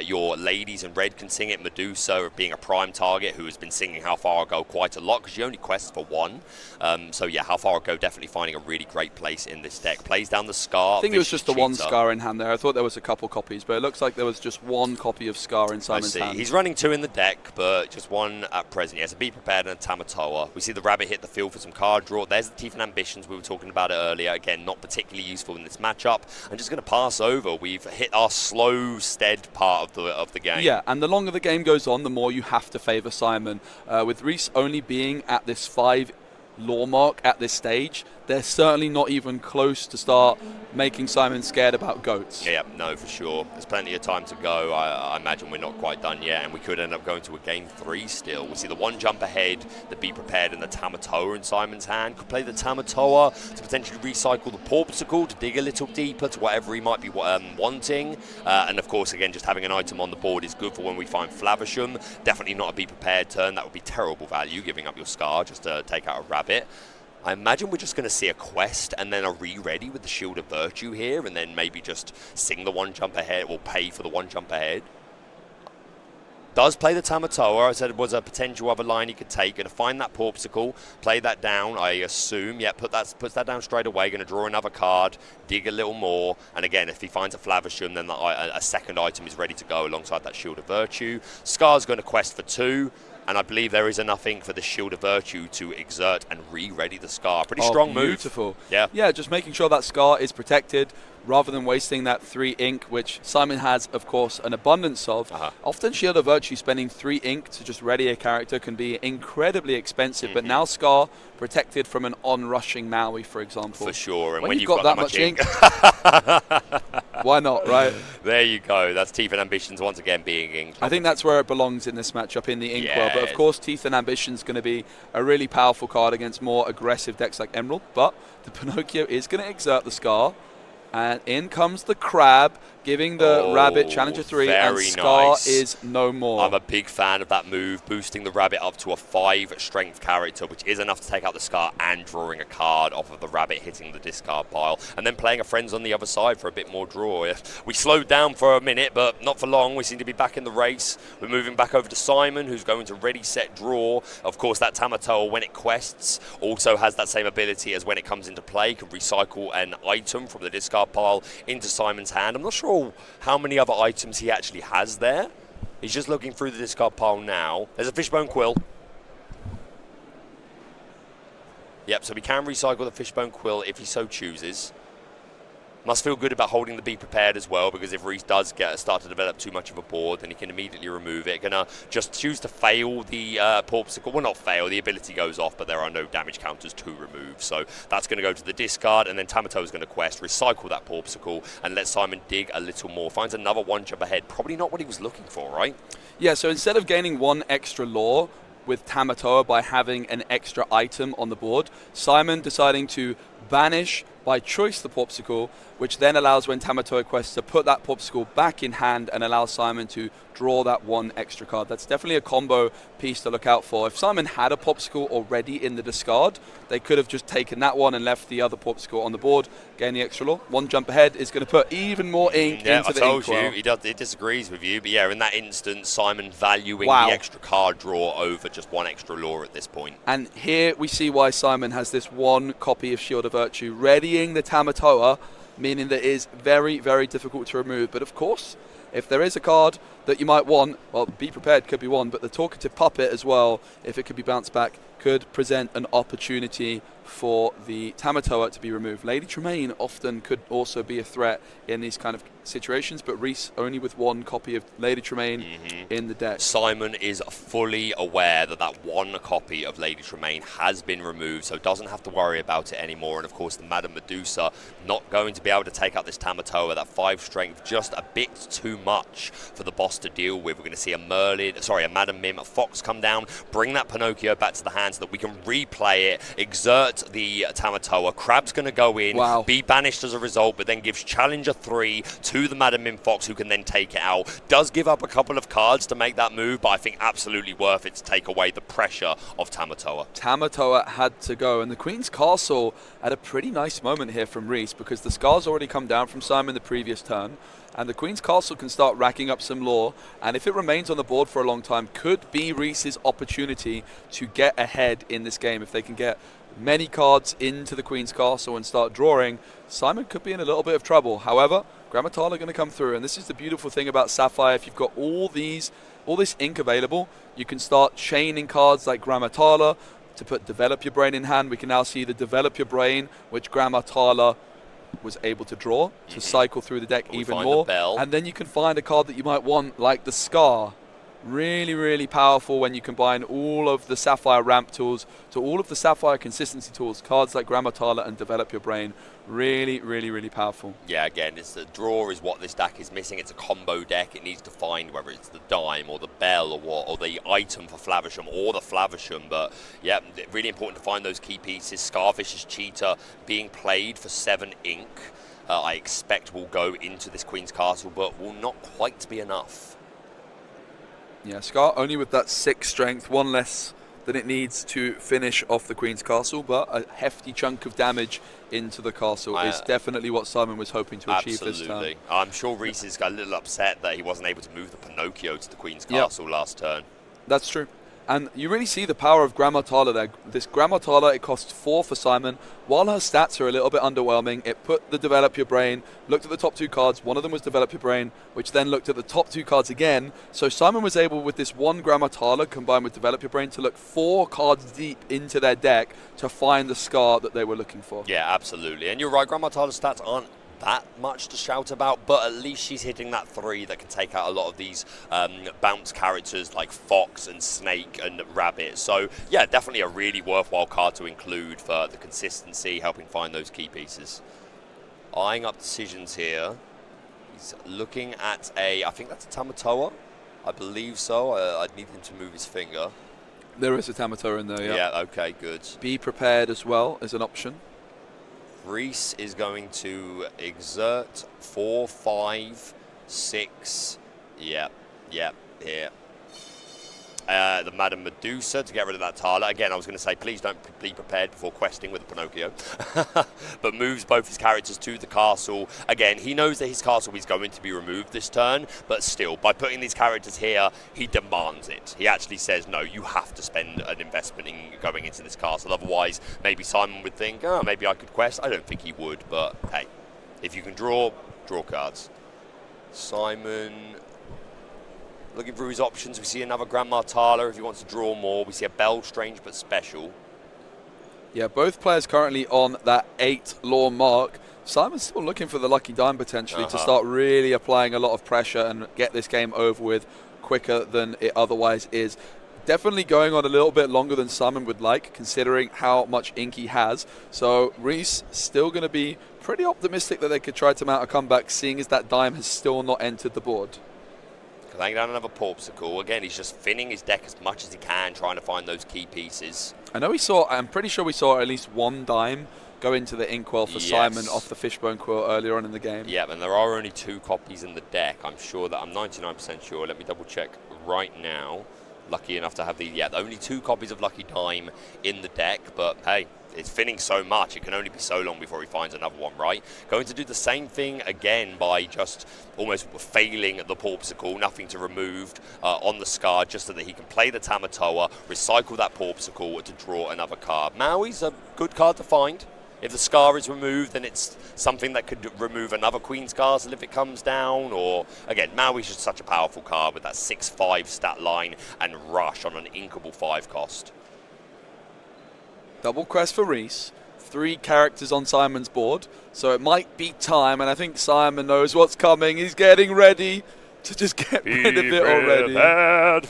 your Ladies in Red can sing it, Medusa being a prime target who has been singing How Far I'll Go quite a lot because you only quest for one. So yeah, How Far I'll Go definitely finding a really great place in this deck. Plays down the Scar. I think it was just the one Scar in hand there. I thought there was a couple copies, but it looks like there was just one copy of Scar in Simon's hand. He's running two in the deck, but just one at present. Yeah, so Be Prepared and a Tamatoa. We see the Rabbit hit the field for some card draw. There's the Teeth and Ambitions. We were talking about it earlier. Again, not particularly useful in this matchup. I'm just going to pass over. We've hit our slow, stead part of the game. Yeah, and the longer the game goes on, the more you have to favour Simon. With Recce only being at this 5 lore mark at this stage, they're certainly not even close to start making Simon scared about goats. Yeah, no, for sure. There's plenty of time to go. I imagine we're not quite done yet, and we could end up going to a game 3 still. We see the one jump ahead, the Be Prepared, and the Tamatoa in Simon's hand. Could play the Tamatoa to potentially recycle the Porpsicle to dig a little deeper to whatever he might be wanting. And of course, again, just having an item on the board is good for when we find Flavisham. Definitely not a Be Prepared turn. That would be terrible value, giving up your Scar just to take out a Rabbit. I imagine we're just going to see a quest and then a re-ready with the Shield of Virtue here, and then maybe just sing the one jump ahead, or pay for the one jump ahead. Does play the Tamatoa. I said it was a potential other line he could take. Going to find that Porpsicle, play that down, I assume. Yeah, puts that down straight away. Going to draw another card, dig a little more. And again, if he finds a Flavisham, then a second item is ready to go alongside that Shield of Virtue. Scar's going to quest for 2. And I believe there is enough ink for the Shield of Virtue to exert and re-ready the Scar. Pretty strong move. Beautiful. Yeah, just making sure that Scar is protected rather than wasting that 3 ink, which Simon has, of course, an abundance of. Often Shield of Virtue, spending 3 ink to just ready a character can be incredibly expensive, but now Scar protected from an on-rushing Maui, for example. For sure. And when you've got that much ink, why not, right? There you go. That's Teeth and Ambitions once again being inked. I think that's where it belongs in this matchup, in the ink world. But of course, Teeth and Ambitions going to be a really powerful card against more aggressive decks like Emerald. But the Pinocchio is going to exert the Scar. And in comes the Crab, giving the Rabbit Challenger 3, and Scar is no more. I'm a big fan of that move, boosting the Rabbit up to a 5 strength character, which is enough to take out the Scar and drawing a card off of the Rabbit hitting the discard pile, and then playing a Friends on the other side for a bit more draw. We slowed down for a minute, but not for long. We seem to be back in the race. We're moving back over to Simon, who's going to ready, set, draw. Of course, that Tamatoa, when it quests, also has that same ability as when it comes into play, can recycle an item from the discard pile into Simon's hand. I'm not sure how many other items he actually has there. He's just looking through the discard pile now. There's a Fishbone Quill. Yep, so we can recycle the Fishbone Quill if he so chooses. Must feel good about holding the Be Prepared as well, because if Recce does start to develop too much of a board, then he can immediately remove it. Gonna just choose to fail the Porpsicle. Well, not fail, the ability goes off, but there are no damage counters to remove. So that's going to go to the discard, and then Tamatoa's going to quest, recycle that Porpsicle, and let Simon dig a little more. Finds another one jump ahead. Probably not what he was looking for, right? Yeah, so instead of gaining 1 extra lore with Tamatoa by having an extra item on the board, Simon deciding to banish by choice the Porpsicle, which then allows, when Tamatoa quests, to put that Porpsicle back in hand and allow Simon to draw that 1 extra card. That's definitely a combo piece to look out for. If Simon had a Porpsicle already in the discard, they could have just taken that one and left the other Porpsicle on the board, gain the extra lore. 1 jump ahead is going to put even more ink into the ink well. He disagrees with you, but yeah, in that instance, Simon valuing the extra card draw over just 1 extra lore at this point. And here we see why Simon has this 1 copy of Shield of Virtue, readying the Tamatoa, meaning that it is very, very difficult to remove. But of course, if there is a card that you might want, well, Be Prepared could be one, but the Talkative Puppet as well, if it could be bounced back, could present an opportunity for the Tamatoa to be removed. Lady Tremaine often could also be a threat in these kind of situations, but Recce only with 1 copy of Lady Tremaine in the deck. Simon is fully aware that that 1 copy of Lady Tremaine has been removed, so doesn't have to worry about it anymore. And of course, the Madame Medusa not going to be able to take out this Tamatoa. That 5 strength, just a bit too much for the boss to deal with. We're going to see a Madam Mim, a Fox come down, bring that Pinocchio back to the hand so that we can replay it, exert the Tamatoa. Crab's going to go in, be banished as a result, but then gives Challenger 3 to the Madam Mim Fox, who can then take it out. Does give up a couple of cards to make that move, but I think absolutely worth it to take away the pressure of Tamatoa. Tamatoa had to go, and the Queen's Castle had a pretty nice moment here from Recce, because the Scar's already come down from Simon the previous turn, and the Queen's Castle can start racking up some lore, and if it remains on the board for a long time, could be Recce's opportunity to get ahead in this game. If they can get many cards into the Queen's Castle and start drawing, Simon could be in a little bit of trouble. However, Grammatala are going to come through, and this is the beautiful thing about Sapphire. If you've got all this ink available, you can start chaining cards like Grammatala to put Develop Your Brain in hand. We can now see the Develop Your Brain, which Grammatala was able to draw to cycle through the deck even more. And then you can find a card that you might want, like the Scar. Really, really powerful when you combine all of the Sapphire ramp tools to all of the Sapphire consistency tools. Cards like Grammatala and Develop Your Brain. Really, really, really powerful. Yeah, again, it's the draw is what this deck is missing. It's a combo deck. It needs to find whether it's the dime or the bell or the item for Flavisham or the Flavisham. But yeah, really important to find those key pieces. Scarfish's Cheetah being played for 7 ink. I expect will go into this Queen's Castle, but will not quite be enough. Yeah, Scar only with that 6 strength, 1 less than it needs to finish off the Queen's Castle, but a hefty chunk of damage into the castle is definitely what Simon was hoping to achieve this turn. I'm sure Recce is a little upset that he wasn't able to move the Pinocchio to the Queen's Castle last turn. That's true. And you really see the power of Grammatala there. This Grammatala, it costs 4 for Simon. While her stats are a little bit underwhelming, it put the Develop Your Brain, looked at the top 2 cards. One of them was Develop Your Brain, which then looked at the top 2 cards again. So Simon was able, with this one Grammatala combined with Develop Your Brain, to look 4 cards deep into their deck to find the Scar that they were looking for. Yeah, absolutely. And you're right, Grammatala's stats aren't that much to shout about, but at least she's hitting that 3 that can take out a lot of these bounce characters like Fox and Snake and Rabbit. So yeah, definitely a really worthwhile card to include for the consistency, helping find those key pieces. Eyeing up decisions here. He's looking at I think that's a Tamatoa. I believe so. I'd need him to move his finger. There is a Tamatoa in there, yeah. Yeah, okay, good. Be prepared as well as an option. Recce is going to exert 4, 5, 6. Here. The Madame Medusa to get rid of that Tala. Again, I was going to say, please don't be prepared before questing with the Pinocchio. But moves both his characters to the castle. Again, he knows that his castle is going to be removed this turn, but still, by putting these characters here, he demands it. He actually says, no, you have to spend an investment in going into this castle. Otherwise, maybe Simon would think, oh, maybe I could quest. I don't think he would, but hey, if you can draw cards. Simon looking through his options. We see another Grandma Tala if he wants to draw more. We see a Bell, strange but special. Yeah, both players currently on that 8 lore mark. Simon's still looking for the lucky dime potentially to start really applying a lot of pressure and get this game over with quicker than it otherwise is. Definitely going on a little bit longer than Simon would like, considering how much ink he has. So Recce still going to be pretty optimistic that they could try to mount a comeback, seeing as that dime has still not entered the board. Laying down another Porpsicle. Again, he's just thinning his deck as much as he can, trying to find those key pieces. I'm pretty sure we saw at least 1 dime go into the inkwell for Simon off the Fishbone Quill earlier on in the game. Yeah, and there are only 2 copies in the deck. I'm 99% sure. Let me double check right now. Lucky enough to have only 2 copies of Lucky Dime in the deck, but hey, it's thinning so much, it can only be so long before he finds another one, right? Going to do the same thing again by just almost failing the Porpsicle, nothing to remove on the Scar, just so that he can play the Tamatoa, recycle that Porpsicle to draw another card. Maui's a good card to find. If the Scar is removed, then it's something that could remove another Queen's Castle if it comes down. Or, again, Maui's just such a powerful card with that 6-5 stat line and rush on an inkable 5 cost. Double quest for Recce. 3 characters on Simon's board. So it might be time, and I think Simon knows what's coming. He's getting ready to just get rid of it already.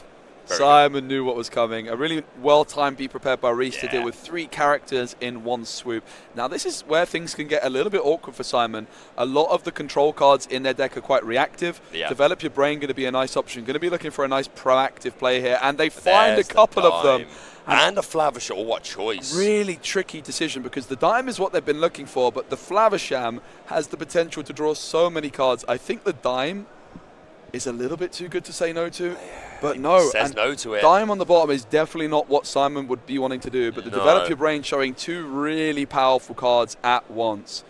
Simon knew what was coming. A really well-timed Be Prepared by Recce to deal with 3 characters in one swoop. Now, this is where things can get a little bit awkward for Simon. A lot of the control cards in their deck are quite reactive. Develop Your Brain going to be a nice option. Going to be looking for a nice proactive play here. And they find a couple of them. And a Flaversham. Oh, what choice. Really tricky decision because the dime is what they've been looking for, but the Flaversham has the potential to draw so many cards. I think the dime is a little bit too good to say no to, but no. Says no to it. Dime on the bottom is definitely not what Simon would be wanting to do, but the Develop Your Brain showing 2 really powerful cards at once.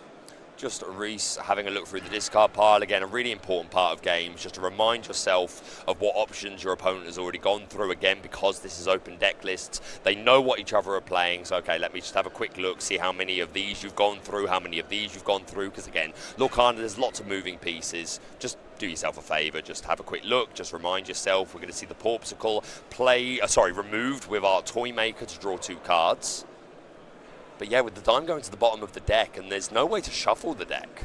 Just Recce having a look through the discard pile. Again, a really important part of games, just to remind yourself of what options your opponent has already gone through. Again, because this is open deck lists, they know what each other are playing. So, okay, let me just have a quick look, see how many of these you've gone through, how many of these you've gone through. Because, again, Lorcana, there's lots of moving pieces. Just do yourself a favour, just have a quick look, just remind yourself. We're going to see the Porpsicle removed with our Toy Maker to draw 2 cards. But yeah, with the dime going to the bottom of the deck, and there's no way to shuffle the deck.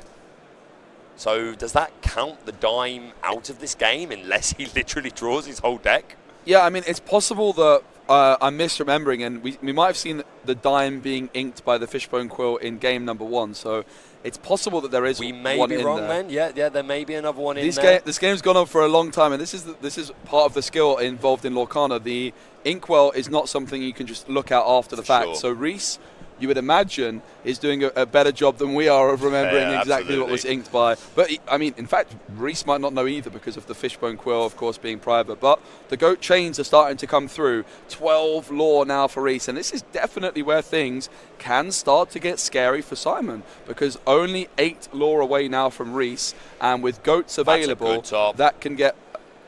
So does that count the dime out of this game unless he literally draws his whole deck? Yeah, I mean, it's possible that I'm misremembering, and we might have seen the dime being inked by the Fishbone Quill in game number 1, so it's possible that there is one in there. We may be wrong then. Yeah, there may be another one in there. This game's gone on for a long time, and this is part of the skill involved in Lorcana. The inkwell is not something you can just look at after the fact. So Recce, you would imagine, is doing a better job than we are of remembering exactly what was inked by. But, I mean, in fact, Recce might not know either because of the Fishbone Quill, of course, being private. But the goat chains are starting to come through. 12 lore now for Recce. And this is definitely where things can start to get scary for Simon, because only 8 lore away now from Recce. And with goats available, that can get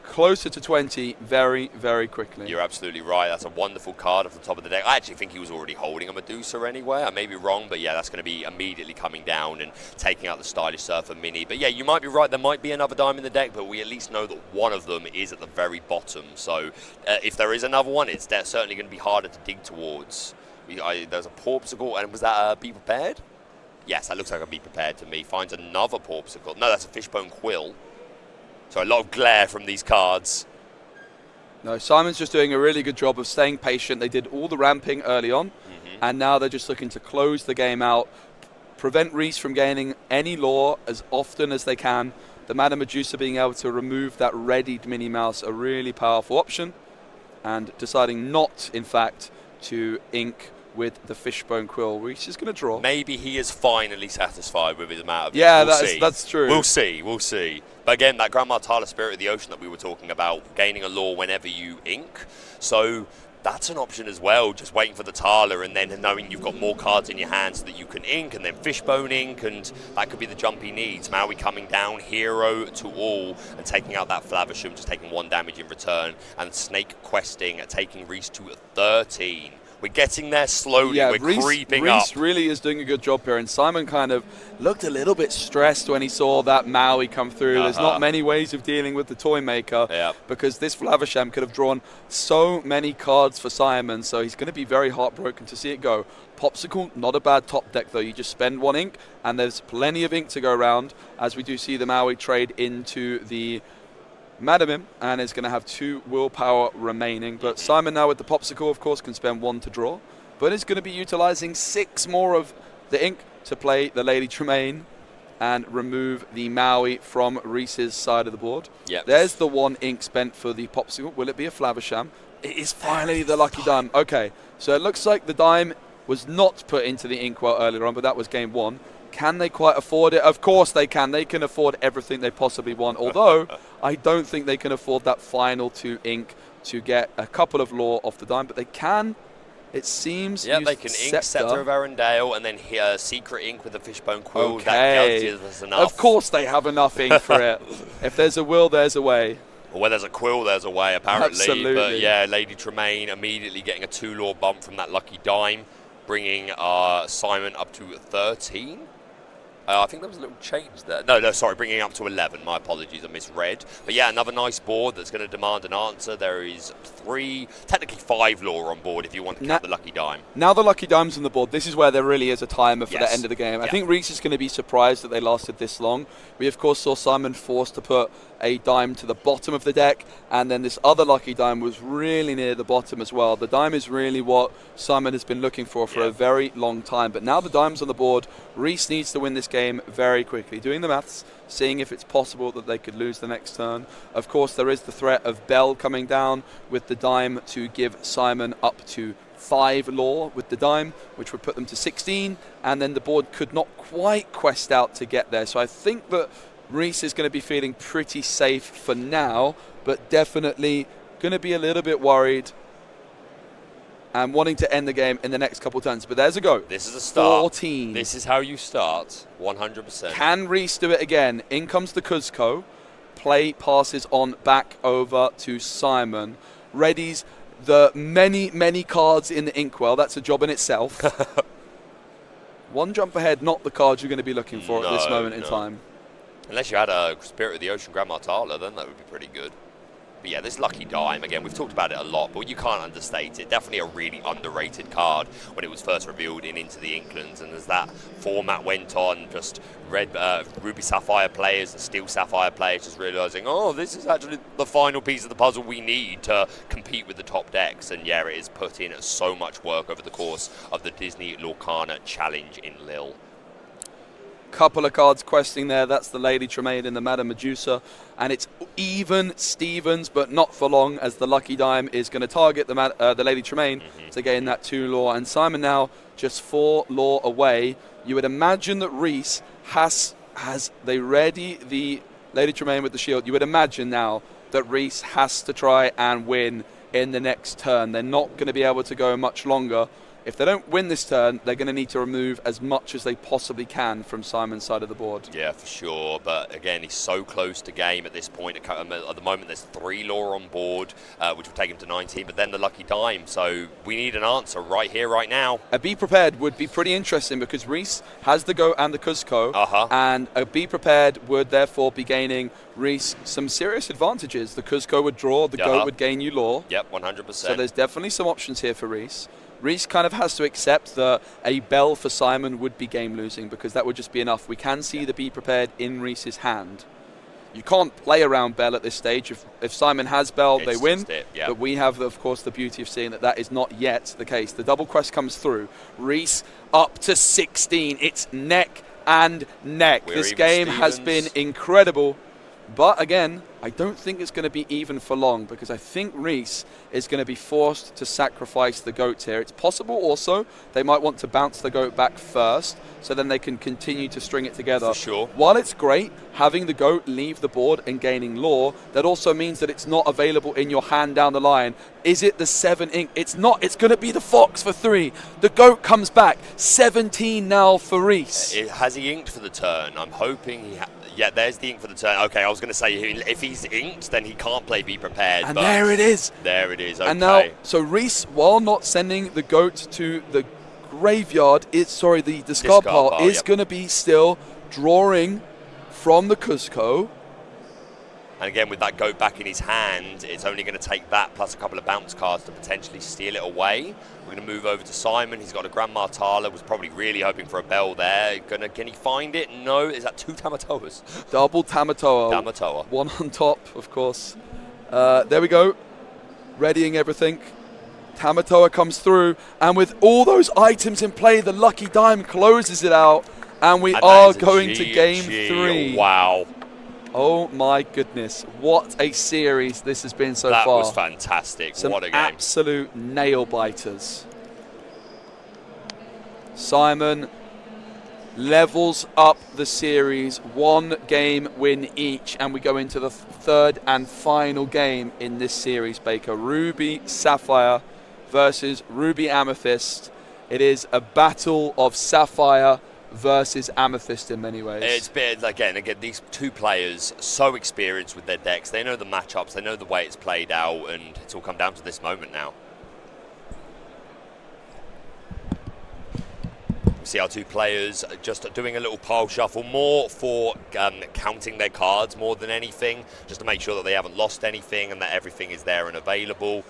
closer to 20 very, very quickly. You're absolutely right. That's a wonderful card off the top of the deck. I actually think he was already holding a Medusa anyway. I may be wrong, but yeah, that's going to be immediately coming down and taking out the Stylish Surfer Mini. But yeah, you might be right. There might be another dime in the deck, but we at least know that one of them is at the very bottom. So if there is another one, it's certainly going to be harder to dig towards. There's a Porpsicle, and was that a Be Prepared? Yes, that looks like a Be Prepared to me. Finds another Porpsicle. No, that's a Fishbone Quill. So a lot of glare from these cards. No, Simon's just doing a really good job of staying patient. They did all the ramping early on, and now they're just looking to close the game out, prevent Recce from gaining any lore as often as they can. The Madame Medusa being able to remove that readied Minnie Mouse, a really powerful option, and deciding not, in fact, to ink with the Fishbone Quill. Recce is going to draw. Maybe he is finally satisfied with his amount of that's true. We'll see. But again, that Grandma Tyler Spirit of the Ocean that we were talking about, gaining a lore whenever you ink. So that's an option as well, just waiting for the Tyler and then knowing you've got more cards in your hand so that you can ink, and then Fishbone ink, and that could be the jump he needs. Maui coming down, hero to all, and taking out that Flaversham, just taking 1 damage in return, and Snake questing, taking Recce to 13. We're getting there slowly. We're creeping up. Recce really is doing a good job here, and Simon kind of looked a little bit stressed when he saw that Maui come through. There's not many ways of dealing with the Toy Maker because this Flaversham could have drawn so many cards for Simon, so he's going to be very heartbroken to see it go. Popsicle, not a bad top deck though. You just spend 1 ink, and there's plenty of ink to go around, as we do see the Maui trade into the Madame, and is going to have 2 willpower remaining. But Simon now with the Popsicle, of course, can spend 1 to draw, but is going to be utilising 6 more of the ink to play the Lady Tremaine and remove the Maui from Recce's side of the board. There's the 1 ink spent for the Popsicle. Will it be a Flaversham? It is finally the lucky dime. Okay, so it looks like the dime was not put into the inkwell earlier on, but that was game 1. Can they quite afford it? Of course they can. They can afford everything they possibly want, although I don't think they can afford that final 2 ink to get a couple of lore off the dime, but they can, it seems. Yeah, they can ink Scepter of Arendelle and then Secret ink with the Fishbone Quill. Okay. That gives us enough. Of course they have enough ink for it. If there's a will, there's a way. Well, where there's a quill, there's a way, apparently. Absolutely. But yeah, Lady Tremaine immediately getting a 2 lore bump from that lucky dime, bringing Simon up to 13. I think there was a little change there. No, sorry, bringing it up to 11. My apologies, I misread. But yeah, another nice board that's going to demand an answer. There is technically 5 lore on board if you want to count the lucky dime. Now the lucky dime's on the board, this is where there really is a timer for the end of the game. I think Recce is going to be surprised that they lasted this long. We, of course, saw Simon forced to put a dime to the bottom of the deck, and then this other lucky dime was really near the bottom as well. The dime is really what Simon has been looking for a very long time, but now the dime's on the board. Recce needs to win this game very quickly. Doing the maths, seeing if it's possible that they could lose the next turn. Of course, there is the threat of Bell coming down with the dime to give Simon up to 5 lore with the dime, which would put them to 16, and then the board could not quite quest out to get there. So I think that Recce is going to be feeling pretty safe for now, but definitely going to be a little bit worried and wanting to end the game in the next couple turns. But there's a go. This is a start. 14. This is how you start, 100%. Can Recce do it again? In comes the Kuzco. Play passes on back over to Simon. Readies the many cards in the Inkwell. That's a job in itself. One jump ahead, not the card you're going to be looking for at this moment in time. Unless you had a Spirit of the Ocean Grand Martala, then that would be pretty good. But yeah, this lucky dime, again, we've talked about it a lot, but you can't understate it. Definitely a really underrated card when it was first revealed in Into the Inklands. And as that format went on, just Ruby Sapphire players and Steel Sapphire players just realising, oh, this is actually the final piece of the puzzle we need to compete with the top decks. And yeah, it has put in so much work over the course of the Disney Lorcana Challenge in Lille. Couple of cards questing there. That's the Lady Tremaine and the Madame Medusa, and it's even Stevens, but not for long, as the lucky dime is going to target the Lady Tremaine to gain that 2 lore. And Simon now just 4 lore away. You would imagine that Recce has they ready the Lady Tremaine with the shield. You would imagine now that Recce has to try and win in the next turn. They're not going to be able to go much longer. If they don't win this turn, they're going to need to remove as much as they possibly can from Simon's side of the board. Yeah, for sure. But again, he's so close to game at this point. At the moment, there's 3 lore on board, which will take him to 19, but then the lucky dime. So we need an answer right here, right now. A Be Prepared would be pretty interesting because Recce has the Goat and the Kuzco, and a Be Prepared would therefore be gaining Recce some serious advantages. The Kuzco would draw, the Goat would gain you lore. Yep, 100%. So there's definitely some options here for Recce. Recce kind of has to accept that a Bell for Simon would be game losing, because that would just be enough. We can see the Be Prepared in Reese's hand. You can't play around Bell at this stage. If Simon has Bell, they win. But we have, of course, the beauty of seeing that that is not yet the case. The double quest comes through. Recce up to 16. It's neck and neck. This game has been incredible. But again, I don't think it's going to be even for long, because I think Recce is going to be forced to sacrifice the Goat here. It's possible also they might want to bounce the Goat back first, so then they can continue to string it together. For sure. While it's great having the Goat leave the board and gaining lore, that also means that it's not available in your hand down the line. Is it the 7 ink? It's not. It's going to be the Fox for 3. The Goat comes back. 17 now for Recce. Has he inked for the turn? I'm hoping he yeah, there's the ink for the turn. Okay, I was going to say, if he's inked, then he can't play Be Prepared. And there it is. There it is, okay. And now, so Recce, while not sending the Goat to the graveyard, the discard pile, is going to be still drawing from the Kuzco. And again, with that Goat back in his hand, it's only going to take that plus a couple of bounce cards to potentially steal it away. We're going to move over to Simon. He's got a Grand Martala. Was probably really hoping for a Bell there. Can he find it? No. Is that 2 Tamatoas? Double Tamatoa. Tamatoa. One on top, of course. There we go. Readying everything. Tamatoa comes through. And with all those items in play, the lucky dime closes it out. And we are going to game 3. Wow. Oh my goodness, what a series this has been so far. That was fantastic. What a game. Absolute nail biters. Simon levels up the series, 1 game win each, and we go into the 3rd and final game in this series, Baker. Ruby Sapphire versus Ruby Amethyst. It is a battle of Sapphire versus Amethyst in many ways. It's been, again, these 2 players so experienced with their decks. They know the matchups, they know the way it's played out, and it's all come down to this moment now. We see our 2 players just doing a little pile shuffle, more for counting their cards more than anything, just to make sure that they haven't lost anything and that everything is there and available.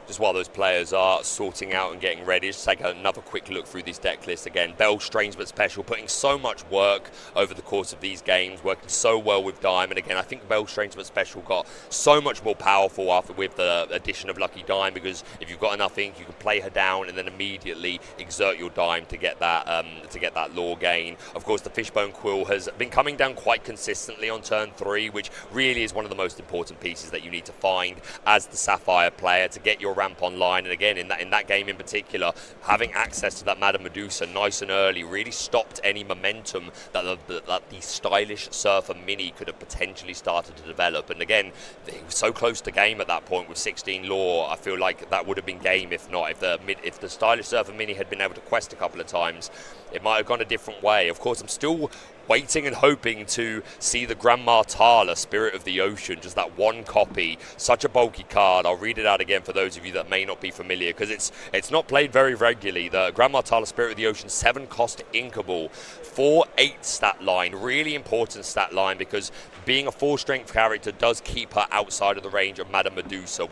Just just while those players are sorting out and getting ready, just take another quick look through this deck list again. Bell, strange but special, putting so much work over the course of these games, working so well with Dime. And again, I think Bell, strange but special got so much more powerful after with the addition of Lucky Dime, because if you've got enough ink, you can play her down and then immediately exert your Dime to get that lore gain. Of course, the Fishbone Quill has been coming down quite consistently on turn 3, which really is one of the most important pieces that you need to find as the Sapphire player to get your ramp online. And again, in that game in particular, having access to that Madame Medusa nice and early really stopped any momentum that the stylish Surfer Mini could have potentially started to develop. And again, he was so close to game at that point with 16 lore. I feel like that would have been game if not. If the stylish Surfer Mini had been able to quest a couple of times, it might have gone a different way. Of course, I'm still waiting and hoping to see the Grandma Tala, Spirit of the Ocean, just that one copy. Such a bulky card. I'll read it out again for those of you that may not be familiar, because it's not played very regularly. The Grandma Tala, Spirit of the Ocean, 7 cost inkable, 4/8 stat line. Really important stat line, because being a 4 strength character does keep her outside of the range of Madame Medusa,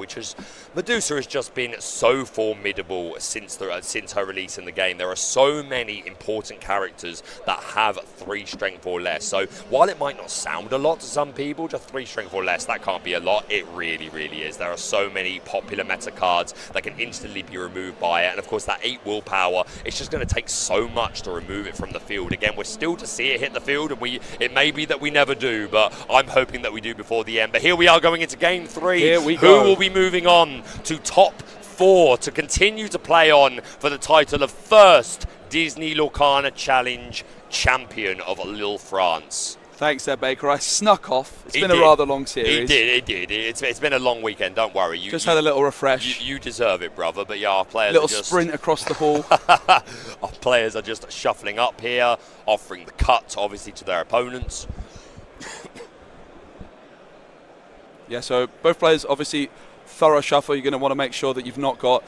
Medusa has just been so formidable since her release in the game. There are so many important characters that have 3 strength or less. So while it might not sound a lot to some people, just 3 strength or less, that can't be a lot. It really, really is. There are so many popular meta cards that can instantly be removed by it. And of course, that 8 willpower, it's just going to take so much to remove it from the field. Again, we're still to see it hit the field, and it may be that we never do, but I'm hoping that we do before the end. But here we are going into game 3. Here we go. Who will be moving on to top 4 to continue to play on for the title of first Disney Lorcana Challenge champion of Lille, France? Thanks there, Baker. I snuck off. It's been a rather long series. It did. It's been a long weekend, don't worry. You had a little refresh. You deserve it, brother. But yeah, our players little sprint across the hall. Our players are just shuffling up here, offering the cut, obviously, to their opponents. Yeah, so both players, obviously, thorough shuffle. You're going to want to make sure that you've not got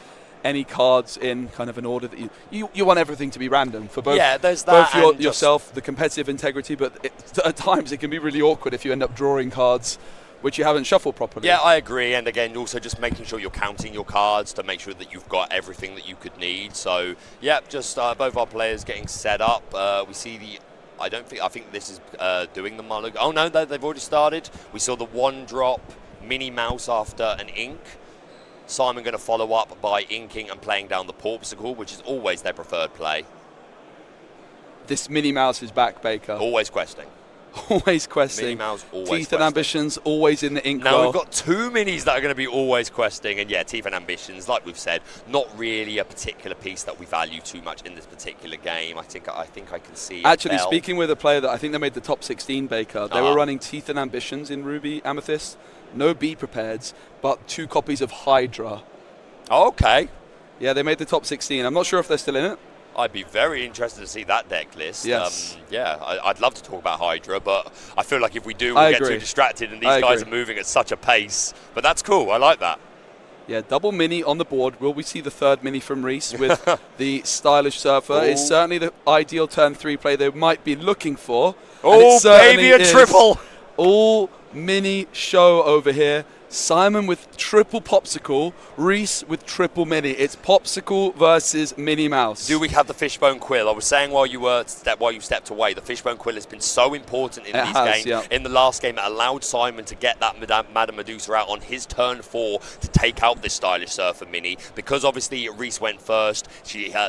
any cards in kind of an order that you want everything to be random for both. Yeah, there's that. Both yourself, the competitive integrity, but at times it can be really awkward if you end up drawing cards which you haven't shuffled properly. Yeah, I agree. And again, also just making sure you're counting your cards to make sure that you've got everything that you could need. So, yeah, just both our players getting set up. We see the... I think this is doing the mulligan. Oh, no, they've already started. We saw the 1-drop Minnie Mouse after an ink. Simon going to follow up by inking and playing down the Porpsicle, which is always their preferred play. This Minnie Mouse is back, Baker. Always questing. Always questing. Minnie Mouse always Teeth questing. and Ambitions always in the ink Now well. we've got 2 minis that are going to be always questing, and yeah, Teeth and Ambitions, like we've said, not really a particular piece that we value too much in this particular game. I think I can see. Actually, speaking with a player that I think they made the top 16, Baker, they were running Teeth and Ambitions in Ruby Amethyst, no Be Prepareds, but 2 copies of Hydra. Oh, okay. Yeah, they made the top 16. I'm not sure if they're still in it. I'd be very interested to see that deck list. Yes. I'd love to talk about Hydra, but I feel like if we do, we'll get too distracted, and these guys are moving at such a pace. But that's cool. I like that. Yeah, double mini on the board. Will we see the 3rd mini from Recce with the stylish Surfer? It's certainly the ideal turn 3 play they might be looking for. Oh, baby, a triple! All mini show over here. Simon with triple Popsicle, Recce with triple Mini. It's Popsicle versus Minnie Mouse. Do we have the Fishbone Quill? I was saying while you stepped away, the Fishbone Quill has been so important in these games. Yeah. In the last game, it allowed Simon to get that Madame Medusa out on his turn 4 to take out this stylish Surfer Mini. Because obviously Recce went first,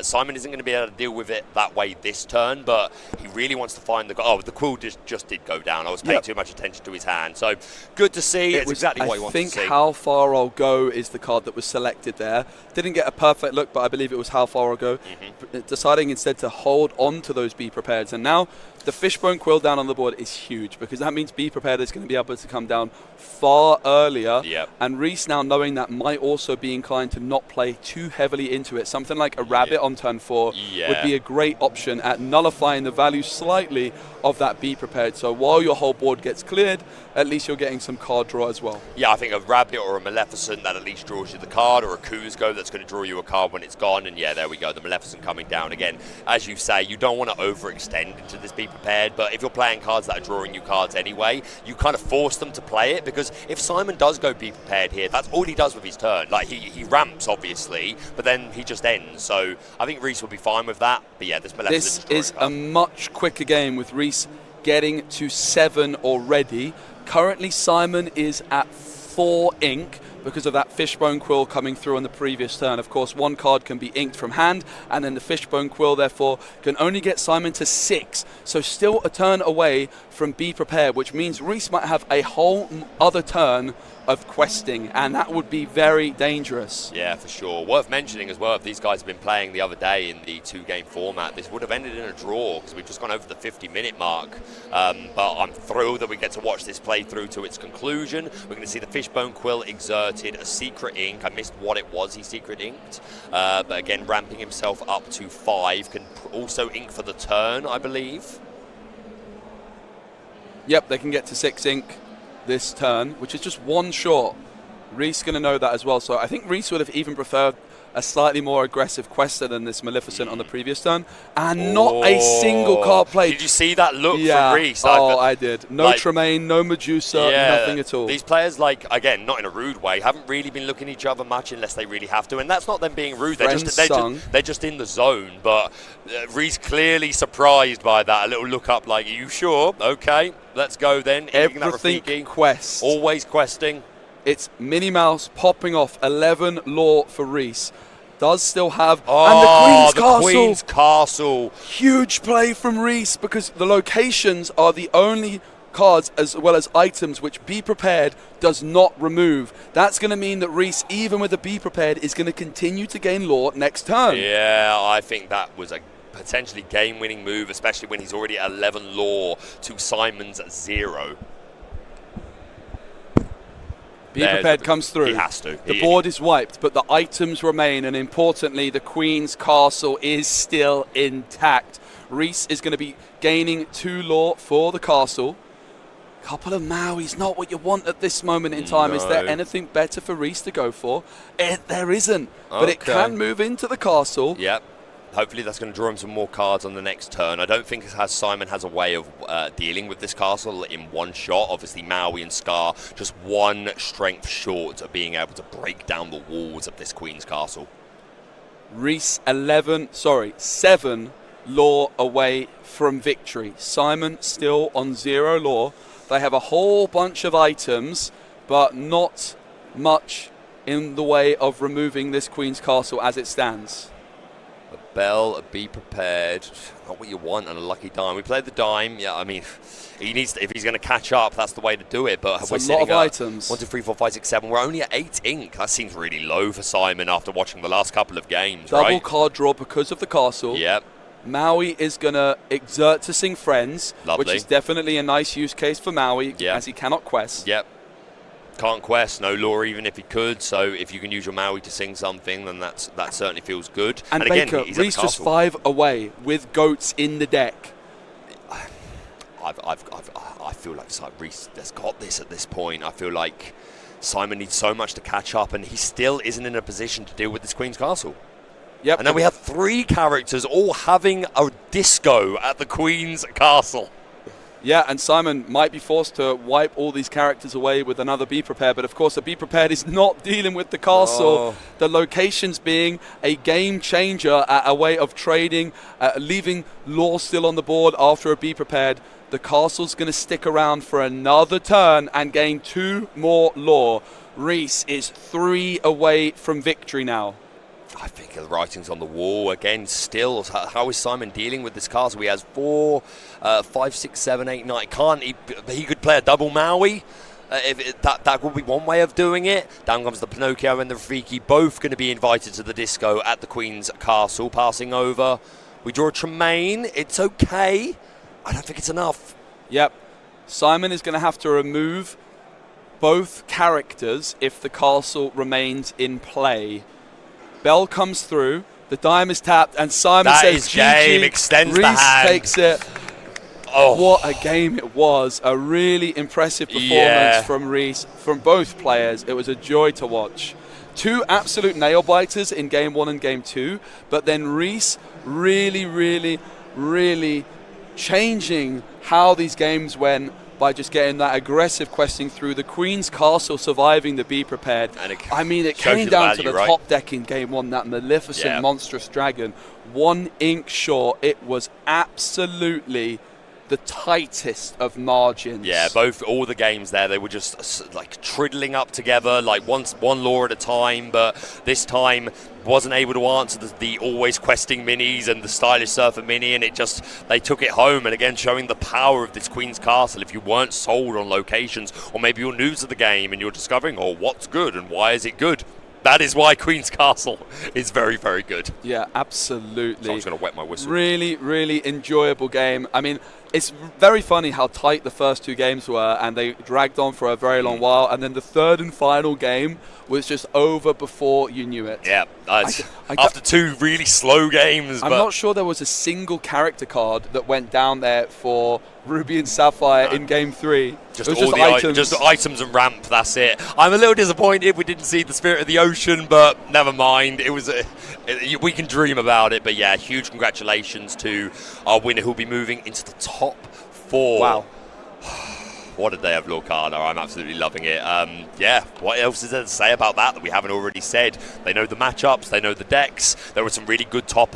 Simon isn't going to be able to deal with it that way this turn, but he really wants to find the... Oh, the Quill just did go down. I was paying too much attention to his hand. So, good to see. It's exactly what he wants to see. I think How Far I'll Go is the card that was selected there. Didn't get a perfect look, but I believe it was How Far I'll Go. Deciding instead to hold on to those Be Prepared. And now the Fishbone Quill down on the board is huge, because that means Be Prepared is going to be able to come down far earlier. Yep. And Recce, now knowing that, might also be inclined to not play too heavily into it. Something like a Rabbit on turn 4 would be a great option at nullifying the value slightly of that Be Prepared. So while your whole board gets cleared, at least you're getting some card draw as well. Yeah, I think a Rabbit or a Maleficent that at least draws you the card, or a Kuzco that's going to draw you a card when it's gone. And yeah, there we go, the Maleficent coming down again. As you say, you don't want to overextend into this Be prepared, but if you're playing cards that are drawing you cards anyway, you kind of force them to play it, because if Simon does go be prepared here, that's all he does with his turn. Like, he ramps, obviously, but then he just ends. So I think Recce will be fine with that. But yeah, this is a much quicker game with Recce getting to 7 already. Currently, Simon is at 4 ink because of that Fishbone Quill coming through on the previous turn. Of course, one card can be inked from hand, and then the Fishbone Quill, therefore, can only get Simon to 6. So still a turn away from Be Prepared, which means Recce might have a whole other turn of questing, and that would be very dangerous. Yeah, for sure. Worth mentioning as well, if these guys have been playing the other day in the 2-game format, this would have ended in a draw, because we've just gone over the 50-minute mark. But I'm thrilled that we get to watch this play through to its conclusion. We're going to see the Fishbone Quill exerted, a secret ink. I missed what it was he secret inked. But again, ramping himself up to 5. Can also ink for the turn, I believe. Yep, they can get to 6 ink this turn, which is just 1 short. Recce going to know that as well, so I think Recce would have even preferred a slightly more aggressive quester than this Maleficent on the previous turn, and not a single card played. Did you see that look from Recce? I did. No Tremaine, no Medusa, nothing at all. These players, like, again, not in a rude way, haven't really been looking at each other much unless they really have to, and that's not them being rude. They're just in the zone, but Recce clearly surprised by that. A little look up like, are you sure? Okay, let's go then. Everything quest. Always questing. It's Minnie Mouse popping off 11 lore for Recce. Does still have, and the Queen's Castle. Huge play from Recce, because the locations are the only cards as well as items which Be Prepared does not remove. That's going to mean that Recce, even with the Be Prepared, is going to continue to gain lore next turn. Yeah, I think that was a potentially game-winning move, especially when he's already at 11 lore to Simon's 0. Be Prepared comes through. He has to. The board is wiped, but the items remain, and importantly, the Queen's Castle is still intact. Recce is going to be gaining 2 lore for the castle. Couple of Maui's not what you want at this moment in time. No. Is there anything better for Recce to go for? There isn't, but it can move into the castle. Yep. Hopefully that's going to draw him some more cards on the next turn. I don't think Simon has a way of dealing with this castle in one shot. Obviously, Maui and Scar just 1 strength short of being able to break down the walls of this Queen's Castle. Recce 7 lore away from victory. Simon still on 0 lore. They have a whole bunch of items, but not much in the way of removing this Queen's Castle as it stands. Bell, Be Prepared, not what you want on a lucky dime. We played the dime. Yeah, I mean, he needs to, if he's going to catch up, that's the way to do it. But it's we're a lot of items. 1, 2, 3, 4, 5, 6, 7. We're only at 8 ink. That seems really low for Simon after watching the last couple of games. Double card draw because of the castle. Yep. Maui is going to exert to sing Friends, Lovely. Which is definitely a nice use case for Maui, as he cannot quest. Yep. Can't quest, no lore even if he could, so if you can use your Maui to sing something, then that certainly feels good. And again, Baker, Recce was 5 away with goats in the deck. I feel like Recce has got this at this point. I feel like Simon needs so much to catch up, and he still isn't in a position to deal with this Queen's Castle. Yep. And then we have 3 characters all having a disco at the Queen's Castle. Yeah, and Simon might be forced to wipe all these characters away with another Be Prepared, but of course a Be Prepared is not dealing with the castle. The locations being a game changer, a way of trading, leaving lore still on the board after a Be Prepared. The castle's going to stick around for another turn and gain 2 more lore. Recce is 3 away from victory now. I think the writing's on the wall again. Still, how is Simon dealing with this castle? He has 4, 5, 6, 7, 8, 9. He could play a double Maui. That would be one way of doing it. Down comes the Pinocchio and the Rafiki, both going to be invited to the disco at the Queen's Castle. Passing over, we draw a Tremaine. It's okay. I don't think it's enough. Yep. Simon is going to have to remove both characters if the castle remains in play. Bell comes through, the dime is tapped, and Simon says GG. Game, extends the hand. Takes it. Oh. What a game it was. A really impressive performance from Recce, from both players. It was a joy to watch. 2 absolute nail-biters in Game 1 and Game 2, but then Recce really changing how these games went by just getting that aggressive questing through the Queen's Castle, surviving the Be Prepared. And it shows came you the down value, to the right? top deck in game one, that Maleficent monstrous dragon. 1 ink short. It was absolutely the tightest of margins. Yeah, all the games there, they were just like triddling up together, like one lore at a time, but this time wasn't able to answer the always questing minis and the stylish surfer mini, and they took it home. And again, showing the power of this Queen's Castle. If you weren't sold on locations, or maybe you're new to the game and you're discovering, what's good and why is it good? That is why Queen's Castle is very, very good. Yeah, absolutely. So I'm just going to wet my whistle. Really, really enjoyable game. I mean, it's very funny how tight the first 2 games were, and they dragged on for a very long while, and then the third and final game was just over before you knew it. Yeah, after 2 really slow games. I'm not sure there was a single character card that went down there for Ruby and Sapphire in Game 3. Just items and ramp, that's it. I'm a little disappointed we didn't see the Spirit of the Ocean, but never mind. We can dream about it. But yeah, huge congratulations to our winner who'll be moving into the top 4. Wow. What a day of Lorcana. I'm absolutely loving it. What else is there to say about that we haven't already said? They know the matchups, they know the decks. There were some really good top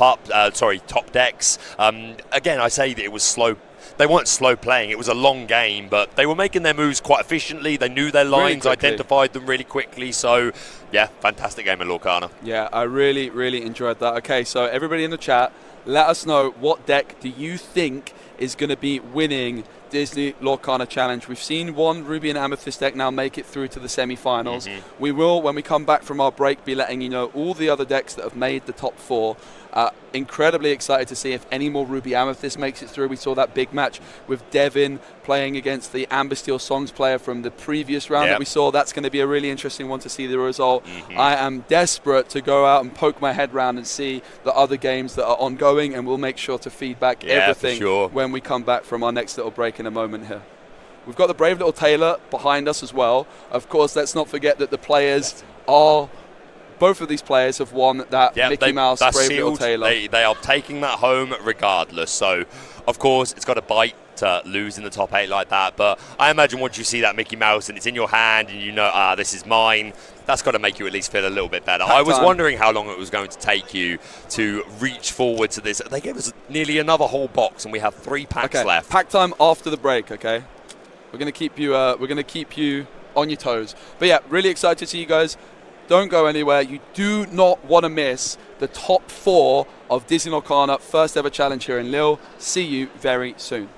decks. Again, I say that it was slow. They weren't slow playing. It was a long game, but they were making their moves quite efficiently. They knew their lines, identified them really quickly. So, yeah, fantastic game of Lorcana. Yeah, I really, really enjoyed that. Okay, so everybody in the chat, let us know what deck do you think is going to be winning Disney Lorcana Challenge. We've seen one Ruby and Amethyst deck now make it through to the semi-finals. We will, when we come back from our break, be letting you know all the other decks that have made the top 4. Incredibly excited to see if any more Ruby Amethyst makes it through. We saw that big match with Devin playing against the Amber Steel Songs player from the previous round that we saw. That's going to be a really interesting one to see the result. I am desperate to go out and poke my head around and see the other games that are ongoing, and we'll make sure to feedback everything when we come back from our next little break in a moment here. We've got the brave little Taylor behind us as well. Of course, let's not forget that the players are... Both of these players have won that Mickey Mouse Brave Little Taylor. They are taking that home regardless. So, of course, it's got a bite to lose in the top 8 like that. But I imagine once you see that Mickey Mouse and it's in your hand and you know, this is mine, that's got to make you at least feel a little bit better. I was wondering how long it was going to take you to reach forward to this. They gave us nearly another whole box, and we have 3 packs left. Pack time after the break, okay? We're going to keep you. On your toes. But yeah, really excited to see you guys. Don't go anywhere. You do not want to miss the top 4 of Disney Lorcana first ever challenge here in Lille. See you very soon.